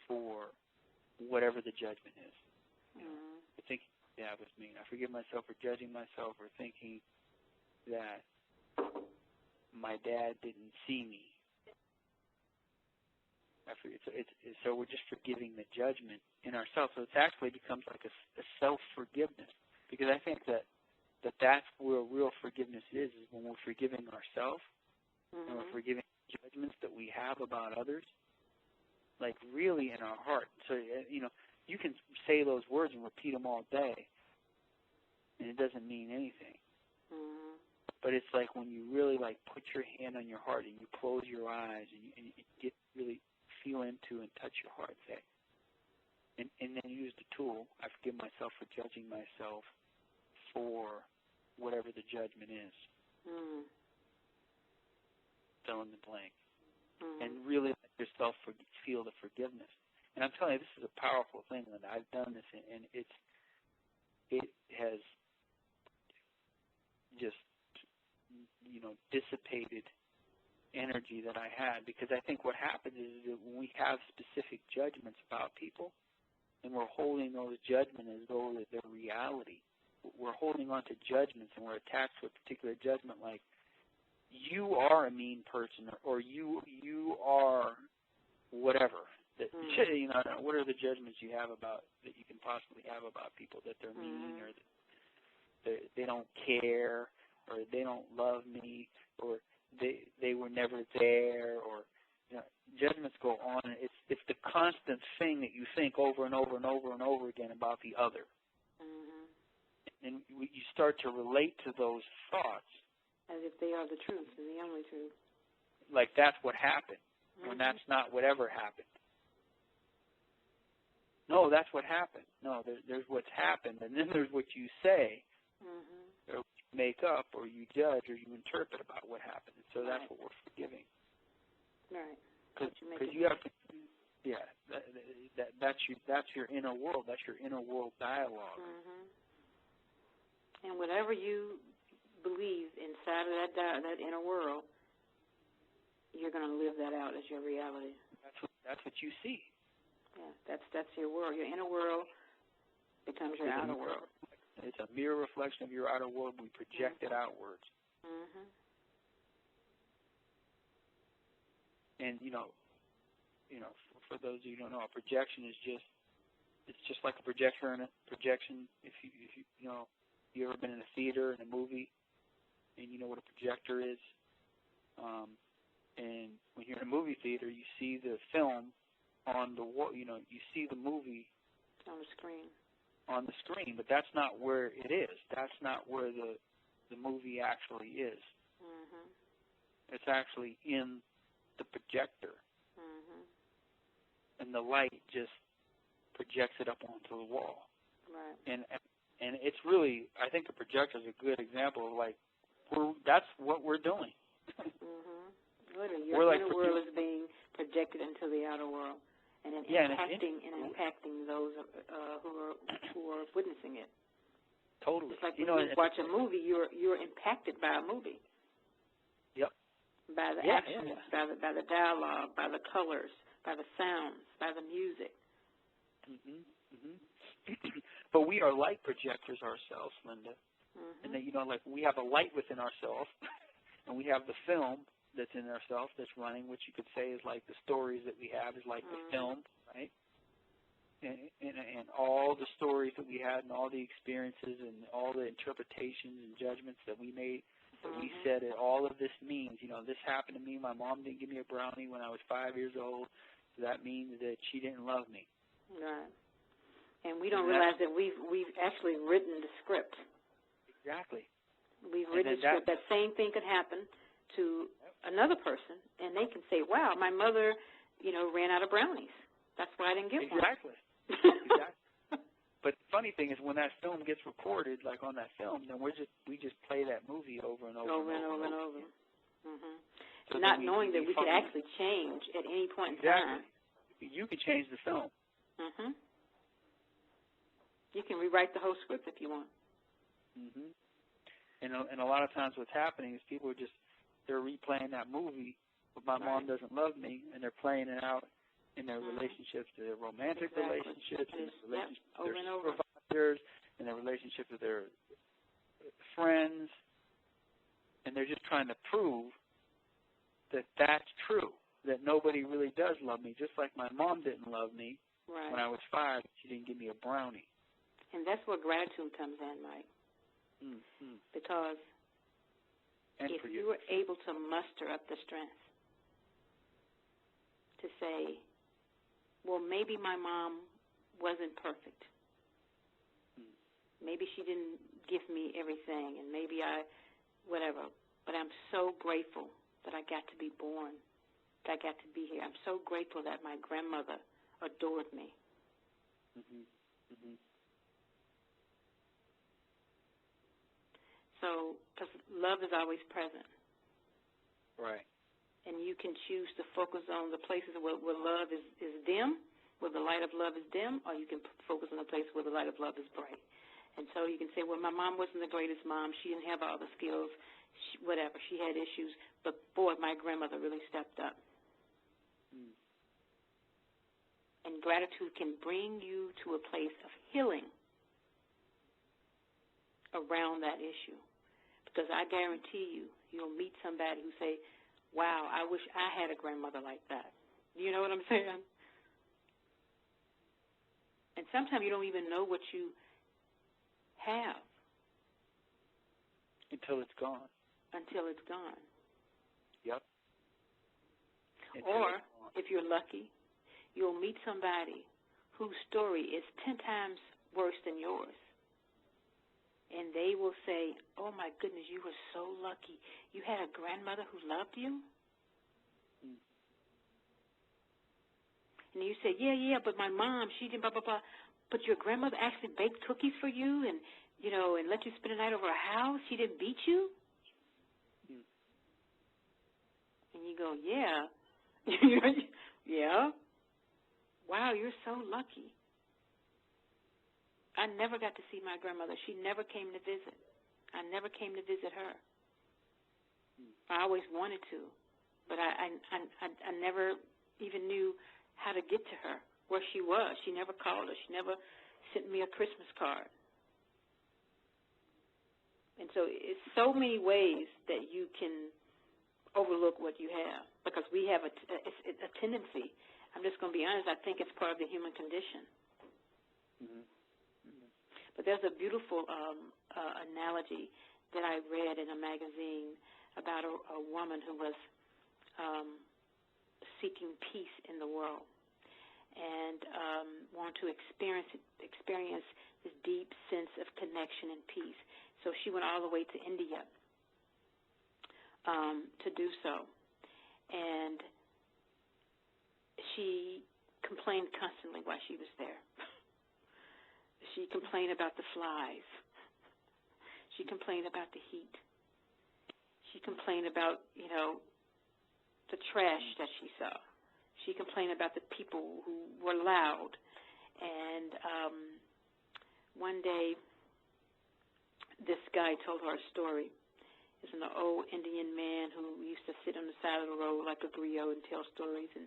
for whatever the judgment is. I think that was mean. I forgive myself for judging myself for thinking that my dad didn't see me. So we're just forgiving the judgment in ourselves. So it actually becomes like a self-forgiveness, because I think that that's where real forgiveness is when we're forgiving ourselves and we're forgiving judgments that we have about others, like really in our heart. So, you can say those words and repeat them all day, and it doesn't mean anything. But it's like when you really like put your hand on your heart and you close your eyes and you get really feel into and touch your heart, say, and then use the tool, I forgive myself for judging myself for whatever the judgment is. Fill in the blank. And really let yourself feel the forgiveness. And I'm telling you, this is a powerful thing, Linda. I've done this, and it has just, dissipated energy that I had, because I think what happens is that when we have specific judgments about people, and we're holding those judgments as though they're reality, we're holding on to judgments, and we're attached to a particular judgment, like you are a mean person, or you are whatever. That what are the judgments you have about that you can possibly have about people, that they're mean, or that they don't care, or they don't love me, or they were never there, or judgments go on. And it's the constant thing that you think over and over and over and over again about the other, and you start to relate to those thoughts as if they are the truth and the only truth. Like that's what happened, when that's not whatever happened. No, that's what happened. No, there's what's happened, and then there's what you say, or what you make up, or you judge, or you interpret about what happened. And so that's what we're forgiving. Right. Because you have to, that's your inner world. That's your inner world dialogue. And whatever you believe inside of that inner world, you're going to live that out as your reality. That's what you see. Yeah, that's your world. Your inner world becomes your outer world. It's a mirror reflection of your outer world. We project it outwards. And for those of you who don't know, a projection is just like a projector and a projection. If you ever been in a theater in a movie, and you know what a projector is, and when you're in a movie theater, you see the film on the wall. You see the movie on the screen. On the screen, but that's not where it is. That's not where the movie actually is. It's actually in the projector, and the light just projects it up onto the wall. Right. And it's really, I think the projector is a good example of like that's what we're doing. Literally, your inner world is being projected into the outer world, and impacting those who are witnessing it. Totally. It's like when you watch a movie, you're impacted by a movie. Yep. By the actions, by the dialogue, by the colors, by the sounds, by the music. But we are light projectors ourselves, Linda. And that like we have a light within ourselves, and we have the film that's in ourselves that's running, which you could say is like the stories that we have is like the film, right? And all the stories that we had, and all the experiences, and all the interpretations and judgments that we made, that we said that all of this means, this happened to me. My mom didn't give me a brownie when I was 5 years old, so that means that she didn't love me. Right. And we don't realize that we've actually written the script. Exactly. We've written the script. That same thing could happen to another person, and they can say, wow, my mother, ran out of brownies. That's why I didn't get one. Exactly. But the funny thing is when that film gets recorded, like on that film, then we just play that movie over and over. And over. So not knowing that we could actually change at any point in time. You could change the film. You can rewrite the whole script if you want. And a lot of times what's happening is people are they're replaying that movie, but my mom doesn't love me, and they're playing it out in their relationships, their romantic relationships, and their relationships with their supervisors, and their relationships with their friends, and they're just trying to prove that that's true, that nobody really does love me, just like my mom didn't love me when I was 5. She didn't give me a brownie. And that's where gratitude comes in, Mike. Because if you were able to muster up the strength to say, well, maybe my mom wasn't perfect. Maybe she didn't give me everything, and maybe whatever. But I'm so grateful that I got to be born, that I got to be here. I'm so grateful that my grandmother adored me. So, because love is always present. Right. And you can choose to focus on the places where love is dim, where the light of love is dim, or you can focus on the place where the light of love is bright. And so you can say, well, my mom wasn't the greatest mom. She didn't have all the skills, whatever. She had issues. But, boy, my grandmother really stepped up. And gratitude can bring you to a place of healing around that issue. Because I guarantee you'll meet somebody who say, wow, I wish I had a grandmother like that. You know what I'm saying? And sometimes you don't even know what you have. Until it's gone. Until it's gone. Yep. Or, if you're lucky, you'll meet somebody whose story is 10 times worse than yours. And they will say, oh, my goodness, you were so lucky. You had a grandmother who loved you? And you say, yeah, but my mom, she did blah, blah, blah. But your grandmother actually baked cookies for you and, and let you spend the night over her house? She didn't beat you? And you go, yeah. Yeah. Wow, you're so lucky. I never got to see my grandmother. She never came to visit. I never came to visit her. I always wanted to, but I never even knew how to get to her, where she was. She never called her. She never sent me a Christmas card. And so it's so many ways that you can overlook what you have, because we have a tendency. I'm just going to be honest. I think it's part of the human condition. But there's a beautiful analogy that I read in a magazine about a woman who was seeking peace in the world and wanted to experience this deep sense of connection and peace. So she went all the way to India to do so. And she complained constantly while she was there. She complained about the flies. She complained about the heat. She complained about, the trash that she saw. She complained about the people who were loud. And one day, this guy told her a story. It's an old Indian man who used to sit on the side of the road like a griot and tell stories. And,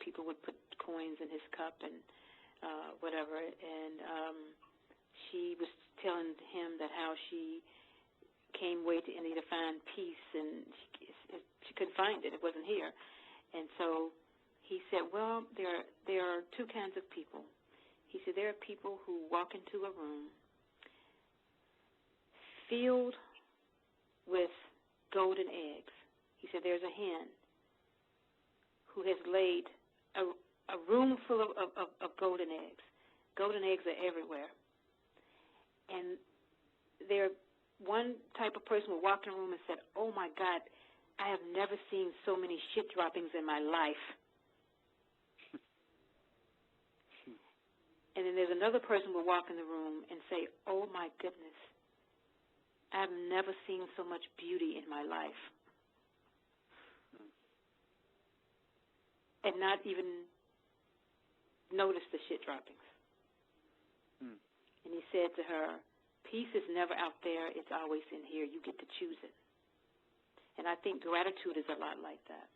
people would put coins in his cup and whatever, and she was telling him that how she came way to India to find peace, and she couldn't find it. It wasn't here. And so he said, well, there are two kinds of people. He said, there are people who walk into a room filled with golden eggs. He said, there's a hen who has laid a room full of golden eggs. Golden eggs are everywhere. And one type of person will walk in a room and said, oh, my God, I have never seen so many shit droppings in my life. And then there's another person who will walk in the room and say, oh, my goodness, I've never seen so much beauty in my life. And not even notice the shit droppings. And he said to her, peace is never out there. It's always in here. You get to choose it. And I think gratitude is a lot like that.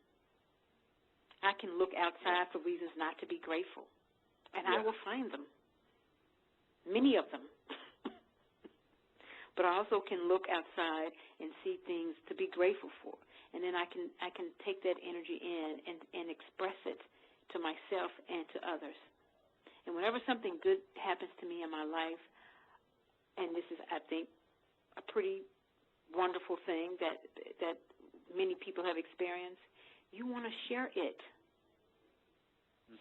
I can look outside for reasons not to be grateful, and I will find them, many of them. But I also can look outside and see things to be grateful for. And then I can take that energy in and express it to myself and to others. And whenever something good happens to me in my life, and this is, I think, a pretty wonderful thing that many people have experienced, you want to share it.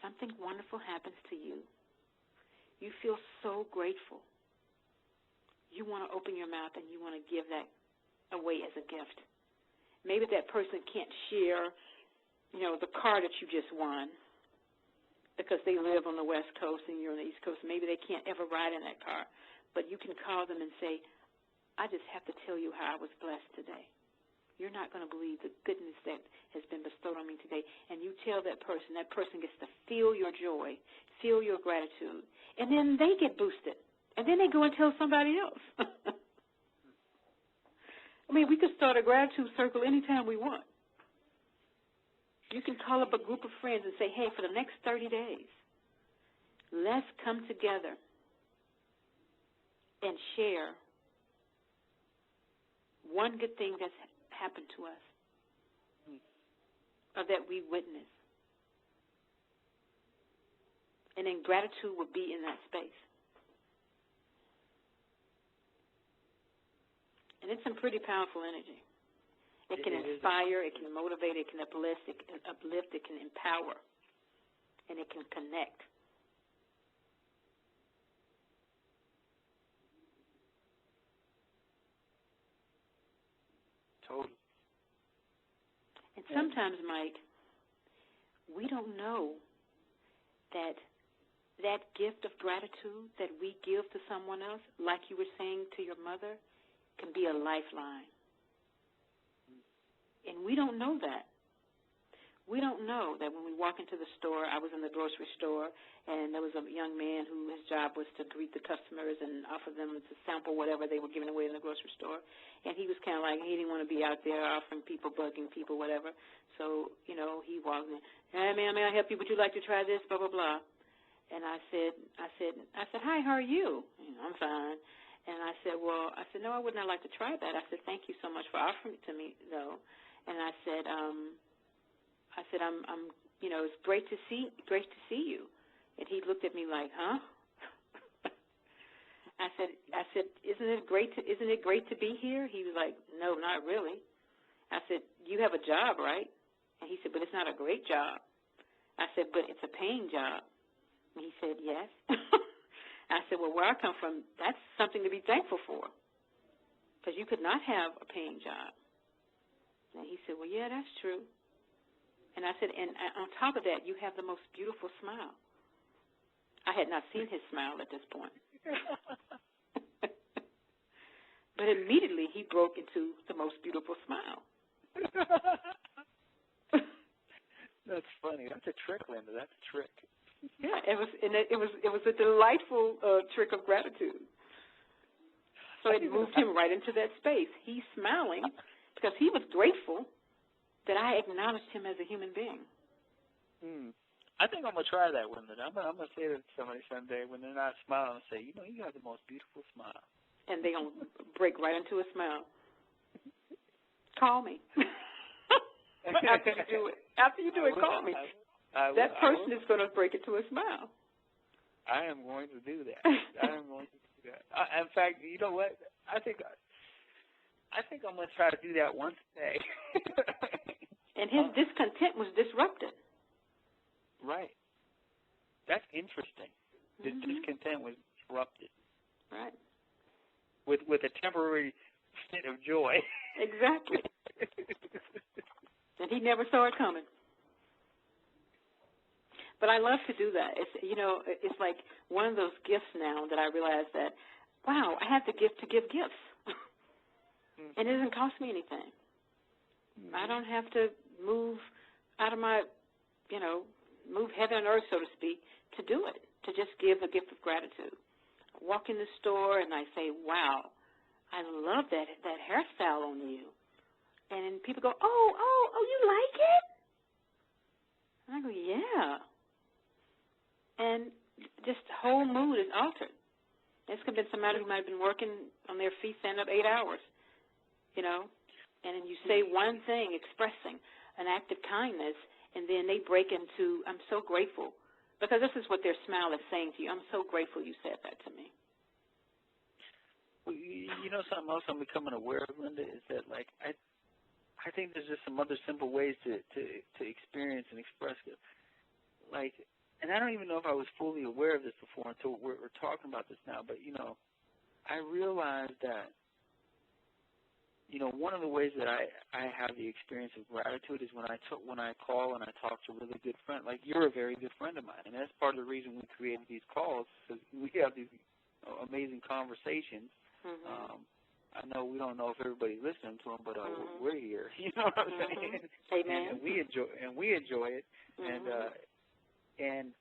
Something wonderful happens to you. You feel so grateful. You want to open your mouth and you want to give that away as a gift. Maybe that person can't share, the car that you just won because they live on the West Coast and you're on the East Coast. Maybe they can't ever ride in that car. But you can call them and say, I just have to tell you how I was blessed today. You're not going to believe the goodness that has been bestowed on me today. And you tell that person gets to feel your joy, feel your gratitude. And then they get boosted. And then they go and tell somebody else. I mean, we could start a gratitude circle anytime we want. You can call up a group of friends and say, hey, for the next 30 days, let's come together and share one good thing that's happened to us or that we witnessed. And then gratitude would be in that space. And it's some pretty powerful energy. It can inspire, it can motivate, it can uplift, it can empower, and it can connect. Totally. And sometimes, Mike, we don't know that that gift of gratitude that we give to someone else, like you were saying to your mother, can be a lifeline. And we don't know that. We don't know that when we walk into the store. I was in the grocery store, and there was a young man who his job was to greet the customers and offer them to sample whatever they were giving away in the grocery store. And he was kind of like, he didn't want to be out there offering people, bugging people, whatever. So, he walked in, hey, ma'am, may I help you? Would you like to try this? Blah, blah, blah. And I said, hi, how are you? I'm fine. And I said, no, I would not like to try that. I said, thank you so much for offering it to me, though. And I said, I'm it's great to see you. And he looked at me like, huh? I said, isn't it great to be here? He was like, no, not really. I said, you have a job, right? And he said, but it's not a great job. I said, but it's a paying job. And he said, yes. I said, well, where I come from, that's something to be thankful for, because you could not have a paying job. And he said, well, yeah, that's true. And I said, and on top of that, you have the most beautiful smile. I had not seen his smile at this point. But immediately he broke into the most beautiful smile. That's funny. That's a trick, Linda. That's a trick. Yeah, it was a delightful trick of gratitude. So it moved him right into that space. He's smiling because he was grateful that I acknowledged him as a human being. I think I'm going to try that, Linda. I'm going to say that to somebody someday when they're not smiling and say, you got the most beautiful smile. And they're going to break right into a smile. Call me. After you do it, call me. That person is going to break into a smile. I am going to do that. In fact, you know what? I think I'm going to try to do that once a day. And his discontent was disrupted. Right. That's interesting. His discontent was disrupted. Right. With a temporary fit of joy. Exactly. And he never saw it coming. But I love to do that. It's like one of those gifts now that I realize that, wow, I have the gift to give gifts. And it doesn't cost me anything. I don't have to move out of my, move heaven and earth, so to speak, to do it, to just give a gift of gratitude. I walk in the store and I say, wow, I love that hairstyle on you. And people go, oh, you like it? And I go, yeah. And just the whole mood is altered. This could have been somebody who might have been working on their feet, standing up 8 hours, and then you say one thing, expressing an act of kindness, and then they break into, I'm so grateful, because this is what their smile is saying to you. I'm so grateful you said that to me. You know, something else I'm becoming aware of, Linda, is that like I think there's just some other simple ways to experience and express it. Like, and I don't even know if I was fully aware of this before until we're talking about this now. But you know, I realized that, you know, one of the ways that I have the experience of gratitude is when I call and I talk to a really good friend. Like, you're a very good friend of mine, and that's part of the reason we created these calls, because we have these amazing conversations. Mm-hmm. I know we don't know if everybody's listening to them, but we're here. You know what I'm saying? Amen. And we enjoy it. And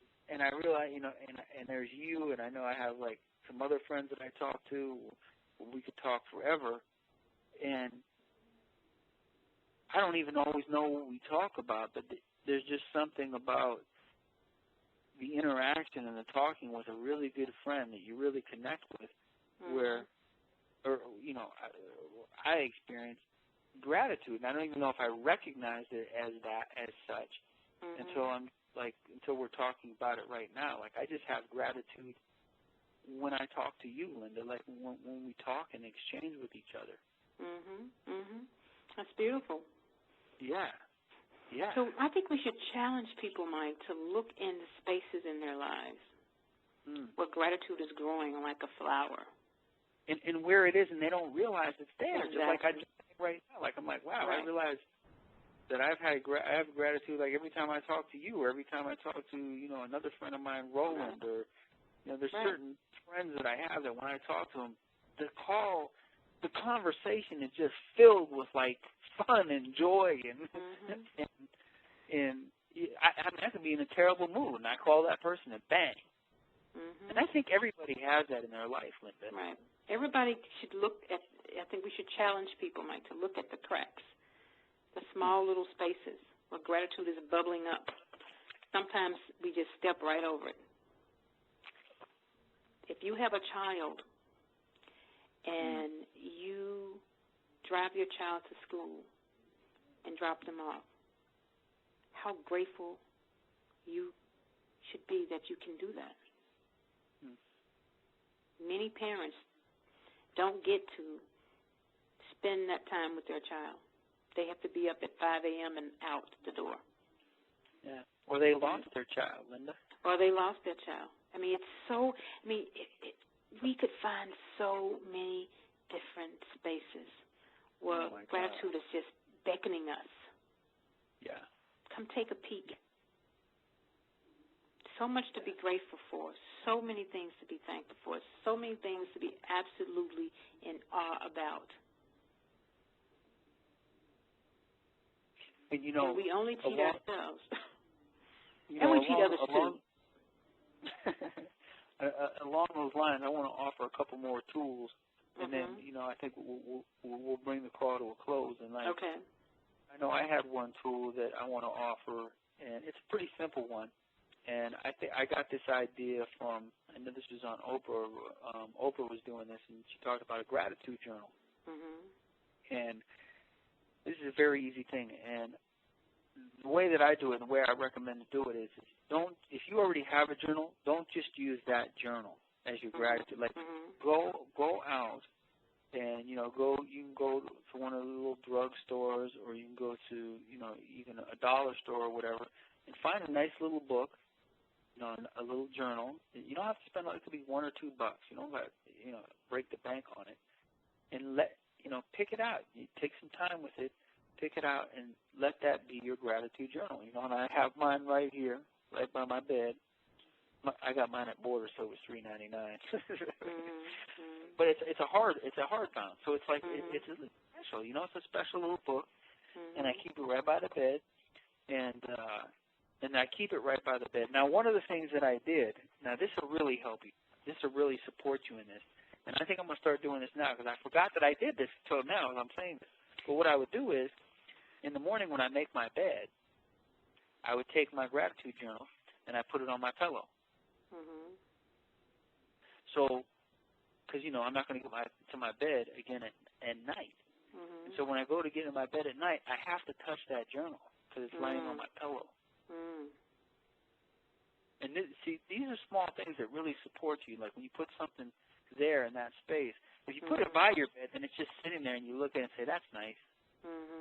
I realize, you know, and there's you, and I know I have like some other friends that I talk to. We could talk forever. And I don't even always know what we talk about, but there's just something about the interaction and the talking with a really good friend that you really connect with, where, or you know, I experience gratitude, and I don't even know if I recognized it as that, as such, until we're talking about it right now. Like, I just have gratitude when I talk to you, Linda, like when we talk and exchange with each other. That's beautiful. Yeah. So I think we should challenge people, Mike, to look in the spaces in their lives where gratitude is growing like a flower. And where it is, and they don't realize it's there. Exactly. Just like I just think right now. Like, I'm like, wow, right. I realize that I have gratitude like every time I talk to you, or every time I talk to, you know, another friend of mine, Roland, or, you know, there's certain friends that I have that when I talk to them, the conversation is just filled with like fun and joy, and I mean, I could be in a terrible mood, and I call that person, and bang. And I think everybody has that in their life, Linda. Right. Everybody should look at. I think we should challenge people, Mike, to look at the cracks, the small little spaces where gratitude is bubbling up. Sometimes we just step right over it. If you have a child and you drive your child to school and drop them off, how grateful you should be that you can do that. Many parents don't get to spend that time with their child. They have to be up at 5 a.m. and out the door. Yeah. Or they lost their child, Linda. Or they lost their child. I mean, it's so, we could find so many different spaces where gratitude is just beckoning us. Yeah. Come take a peek. So much to be grateful for, so many things to be thankful for, so many things to be absolutely in awe about. And, you know, and we only cheat ourselves. And we cheat others, too. Along those lines, I want to offer a couple more tools, and then, you know, I think we'll bring the call to a close. And like, I know I had one tool that I want to offer, and it's a pretty simple one. And I think I got this idea from, I know this was on Oprah. Oprah was doing this, and she talked about a gratitude journal. And this is a very easy thing. And the way that I do it, and the way I recommend to do it is if you already have a journal, don't just use that journal as your gratitude. Like, go out and, you know, you can go to one of the little drug stores, or you can go to, you know, even a dollar store or whatever, and find a nice little book, you know, a little journal. You don't have to spend, it could be $1 or $2. You don't have to, you know, break the bank on it. And pick it out. You take some time with it, pick it out, and let that be your gratitude journal. You know, and I have mine right here, right by my bed. I got mine at Border, so it was $3.99. But it's a hardbound, so it's like it's a little special. You know, it's a special little book, and I keep it right by the bed, and I keep it right by the bed. Now, one of the things that I did, now this will really help you. This will really support you in this. And I think I'm going to start doing this now, because I forgot that I did this until now as I'm saying this. But what I would do is, in the morning when I make my bed, I would take my gratitude journal and I put it on my pillow. So, because, you know, I'm not going to get to my bed again at night. And so when I go to get in my bed at night, I have to touch that journal because it's laying on my pillow. And these are small things that really support you. Like when you put something there in that space. If you put it by your bed, then it's just sitting there, and you look at it and say, that's nice,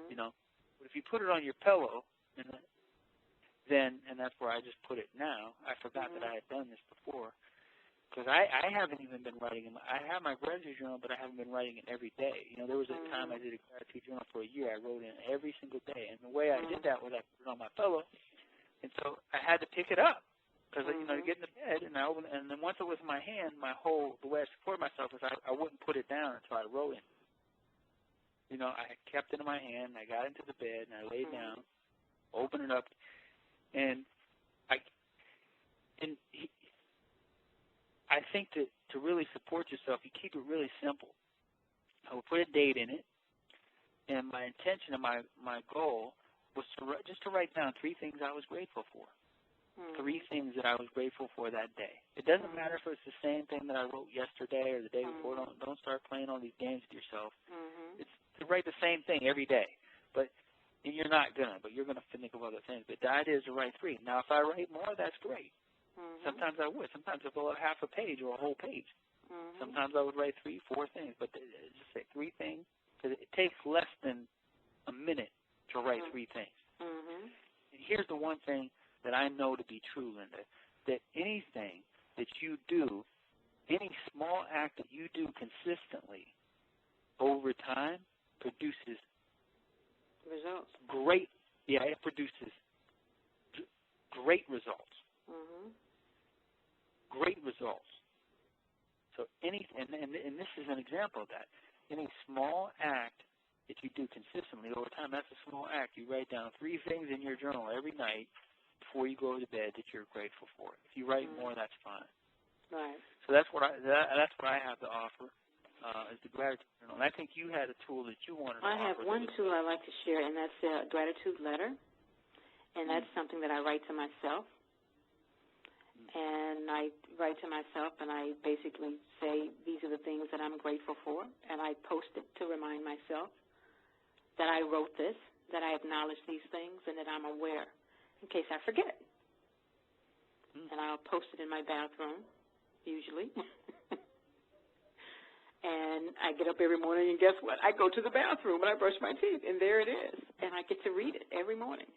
you know. But if you put it on your pillow, then, and that's where I just put it now. I forgot that I had done this before. Because I haven't even been writing. I have my gratitude journal, but I haven't been writing it every day. You know, there was a time I did a gratitude journal for a year. I wrote in every single day. And the way I did that was I put it on my pillow. And so I had to pick it up. Because, you know, to get in the bed, and then once it was in my hand, the way I supported myself is I wouldn't put it down until I wrote it. You know, I kept it in my hand, and I got into the bed, and I laid down, opened it up, and I think that to really support yourself, you keep it really simple. I would put a date in it, and my intention and my goal was just to write down 3 things I was grateful for. 3 things that I was grateful for that day. It doesn't matter if it's the same thing that I wrote yesterday or the day before. Don't start playing all these games with yourself. It's to write the same thing every day. But you're not going to, but you're going to think of other things. But the idea is to write 3. Now, if I write more, that's great. Sometimes I would. Sometimes I'll go half a page or a whole page. Sometimes I would write 3, 4 things. But just say 3 things. Because it takes less than a minute to write 3 things. And here's the one thing that I know to be true, Linda, that anything that you do, any small act that you do consistently over time produces results. It produces great results. Great results. So and this is an example of that. Any small act that you do consistently over time, that's a small act. You write down 3 things in your journal every night before you go to bed that you're grateful for. If you write more, that's fine. Right. So that's what I have to offer is the gratitude journal. And I think you had a tool that you wanted to offer. I have one tool I like to share, and that's a gratitude letter. And that's something that I write to myself. And I write to myself, and I basically say these are the things that I'm grateful for, and I post it to remind myself that I wrote this, that I acknowledge these things, and that I'm aware in case I forget. And I'll post it in my bathroom, usually. And I get up every morning, and guess what? I go to the bathroom, and I brush my teeth, and there it is. And I get to read it every morning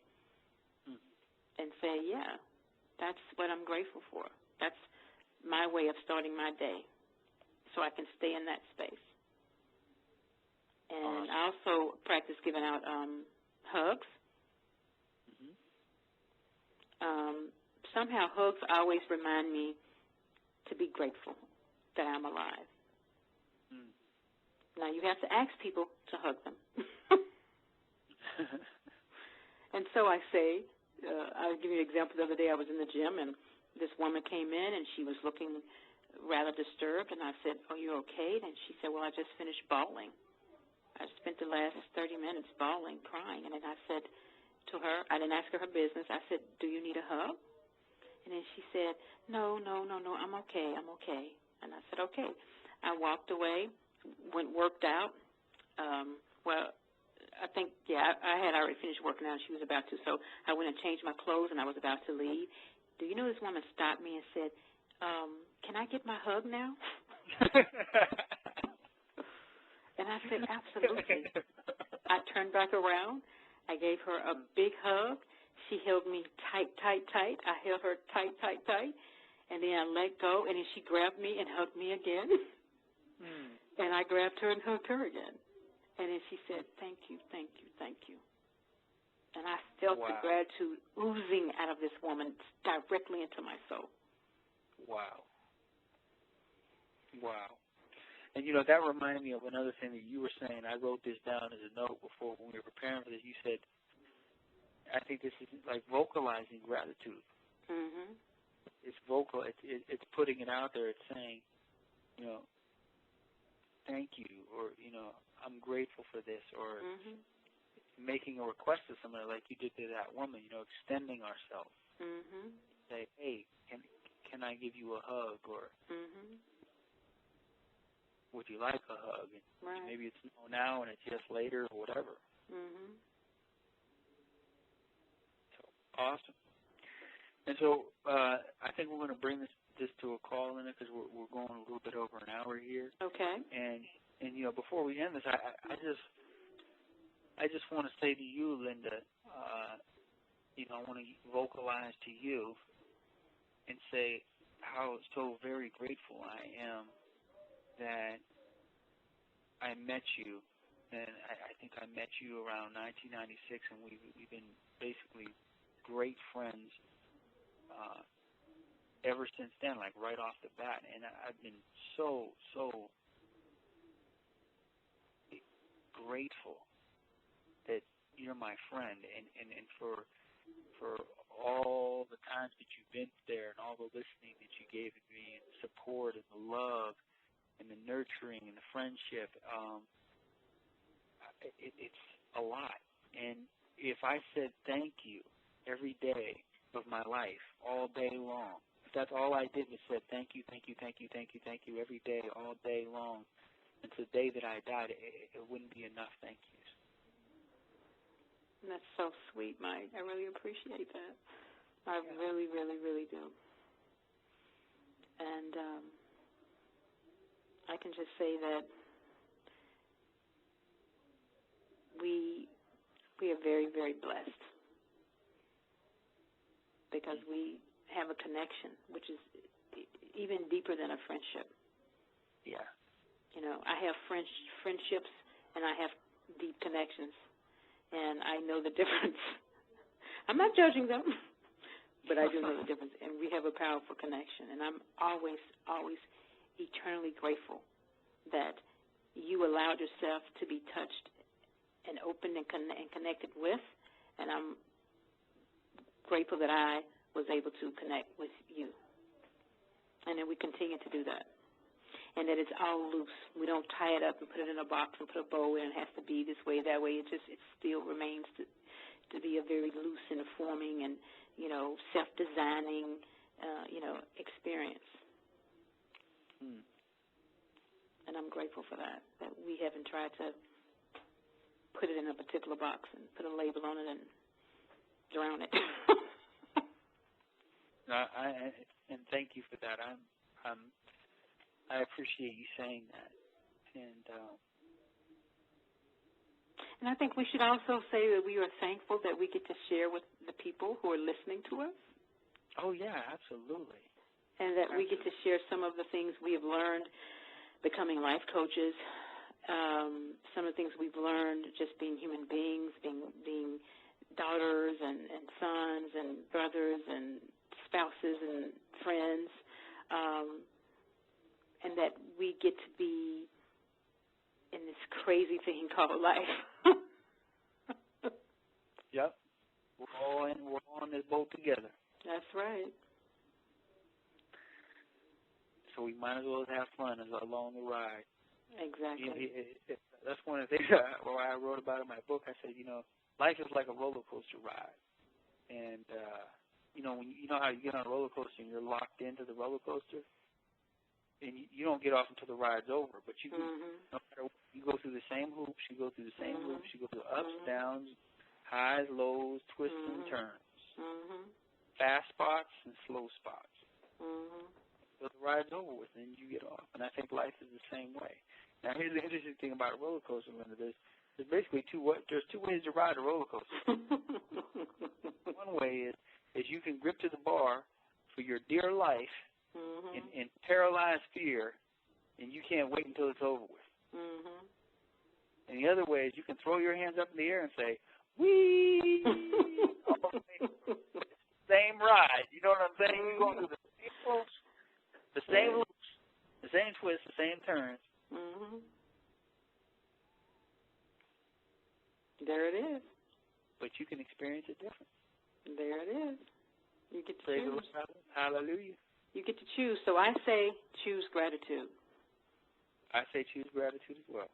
and say, yeah, that's what I'm grateful for. That's my way of starting my day so I can stay in that space. And I also practice giving out hugs. Somehow hugs always remind me to be grateful that I'm alive. Now, you have to ask people to hug them. And so I say, I'll give you an example. The other day I was in the gym, and this woman came in, and she was looking rather disturbed, and I said, are you okay? And she said, well, I just finished bawling. I spent the last 30 minutes bawling, crying. And then I said to her, I didn't ask her business. I said, do you need a hug? And then she said, no, I'm okay. And I said, okay. I walked away, worked out. I think, I had already finished working out. She was about to. So I went and changed my clothes, and I was about to leave. Do you know this woman stopped me and said, can I get my hug now? And I said, absolutely. I turned back around. I gave her a big hug. She held me tight. I held her tight. And then I let go, and then she grabbed me and hugged me again. And I grabbed her and hugged her again. And then she said, thank you. And I felt the gratitude oozing out of this woman directly into my soul. Wow. And, you know, that reminded me of another thing that you were saying. I wrote this down as a note before when we were preparing for this. You said, I think this is like vocalizing gratitude. It's vocal. It's putting it out there. It's saying, you know, thank you, or, you know, I'm grateful for this, or making a request to somebody like you did to that woman, you know, extending ourselves. Say, hey, can I give you a hug, or would you like a hug? And maybe it's no now and it's yes later, or whatever. So awesome. And so I think we're going to bring this this to a call in it because we're going a little bit over an hour here. Okay. And you know, before we end this, I just want to say to you, Linda, you know, I want to vocalize to you and say how so very grateful I am that I met you. And I think I met you around 1996, and we've been basically great friends ever since then, like right off the bat. And I've been so grateful that you're my friend, and for all the times that you've been there and all the listening that you gave me and the support and the love and the nurturing and the friendship. It's a lot. And if I said thank you every day of my life, all day long, if that's all I did was said thank you, thank you, thank you, thank you, thank you every day, all day long, until the day that I died, it wouldn't be enough thank yous. That's so sweet, Mike. I really appreciate that. I really, really, really do. And I can just say that we are very, very blessed because we have a connection, which is even deeper than a friendship. Yeah. You know, I have friendships and I have deep connections, and I know the difference. I'm not judging them, but I do know the difference, and we have a powerful connection, and I'm always, always eternally grateful that you allowed yourself to be touched and open and connected with, and I'm grateful that I was able to connect with you. And then we continue to do that. And that it's all loose. We don't tie it up and put it in a box and put a bow in. It has to be this way, that way. It still remains to be a very loose and forming and, you know, self-designing, experience. And I'm grateful for that we haven't tried to put it in a particular box and put a label on it and drown it. And thank you for that. I appreciate you saying that. And I think we should also say that we are thankful that we get to share with the people who are listening to us. Oh, yeah, absolutely. And that we get to share some of the things we have learned becoming life coaches, some of the things we've learned just being human beings, being daughters and sons and brothers and spouses and friends, and that we get to be in this crazy thing called life. Yep. We're all on this boat together. That's right. So we might as well have fun along the ride. Exactly. That's one of the things I wrote about in my book. I said, life is like a roller coaster ride. And, when you know how you get on a roller coaster and you're locked into the roller coaster, and you don't get off until the ride's over. But you no matter what, you go through the same hoops, you go through the same loops, you go through ups, downs, highs, lows, twists and turns, fast spots and slow spots. So the ride's over with, and you get off. And I think life is the same way. Now, here's the interesting thing about a roller coaster, Linda. There's basically two ways to ride a roller coaster. One way is you can grip to the bar for your dear life in paralyzed fear, and you can't wait until it's over with. And the other way is you can throw your hands up in the air and say, "Wee!" Same ride. You know what I'm saying? You're going through the same loops, the same twists, the same turns. There it is. But you can experience it different. There it is. You get to Praise choose. the Lord. Hallelujah. You get to choose. So I say choose gratitude. I say choose gratitude as well.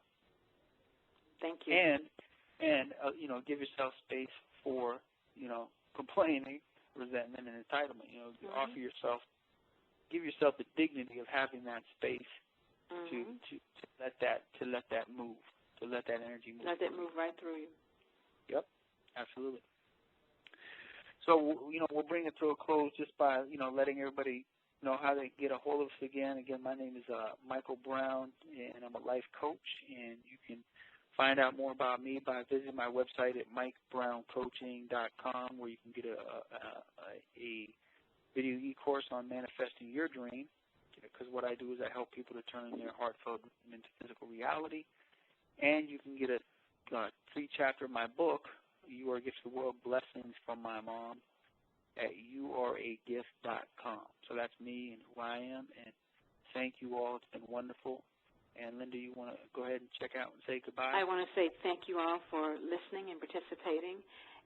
Thank you. And give yourself space for, complaining, resentment, and entitlement. Give yourself the dignity of having that space to let that move, to let that energy move. Let that move right through you. Yep, absolutely. So, we'll bring it to a close just by, letting everybody know how to get a hold of us again. Again, my name is Michael Brown, and I'm a life coach, and you can find out more about me by visiting my website at mikebrowncoaching.com, where you can get a video e-course on manifesting your dream, because what I do is I help people to turn their heartfelt dream into physical reality. And you can get a free chapter of my book, You Are a Gift to the World, Blessings from My Mom, at youareagift.com. So that's me and who I am, and thank you all. It's been wonderful. And, Linda, you want to go ahead and check out and say goodbye? I want to say thank you all for listening and participating.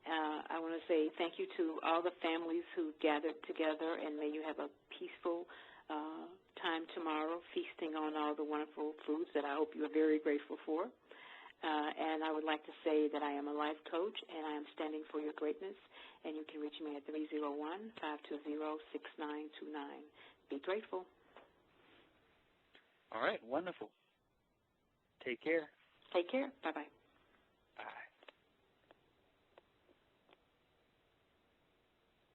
I want to say thank you to all the families who gathered together, and may you have a peaceful time tomorrow, feasting on all the wonderful foods that I hope you are very grateful for. And I would like to say that I am a life coach, and I am standing for your greatness, and you can reach me at 301-520-6929. Be grateful. All right, wonderful. Take care. Take care. Bye-bye.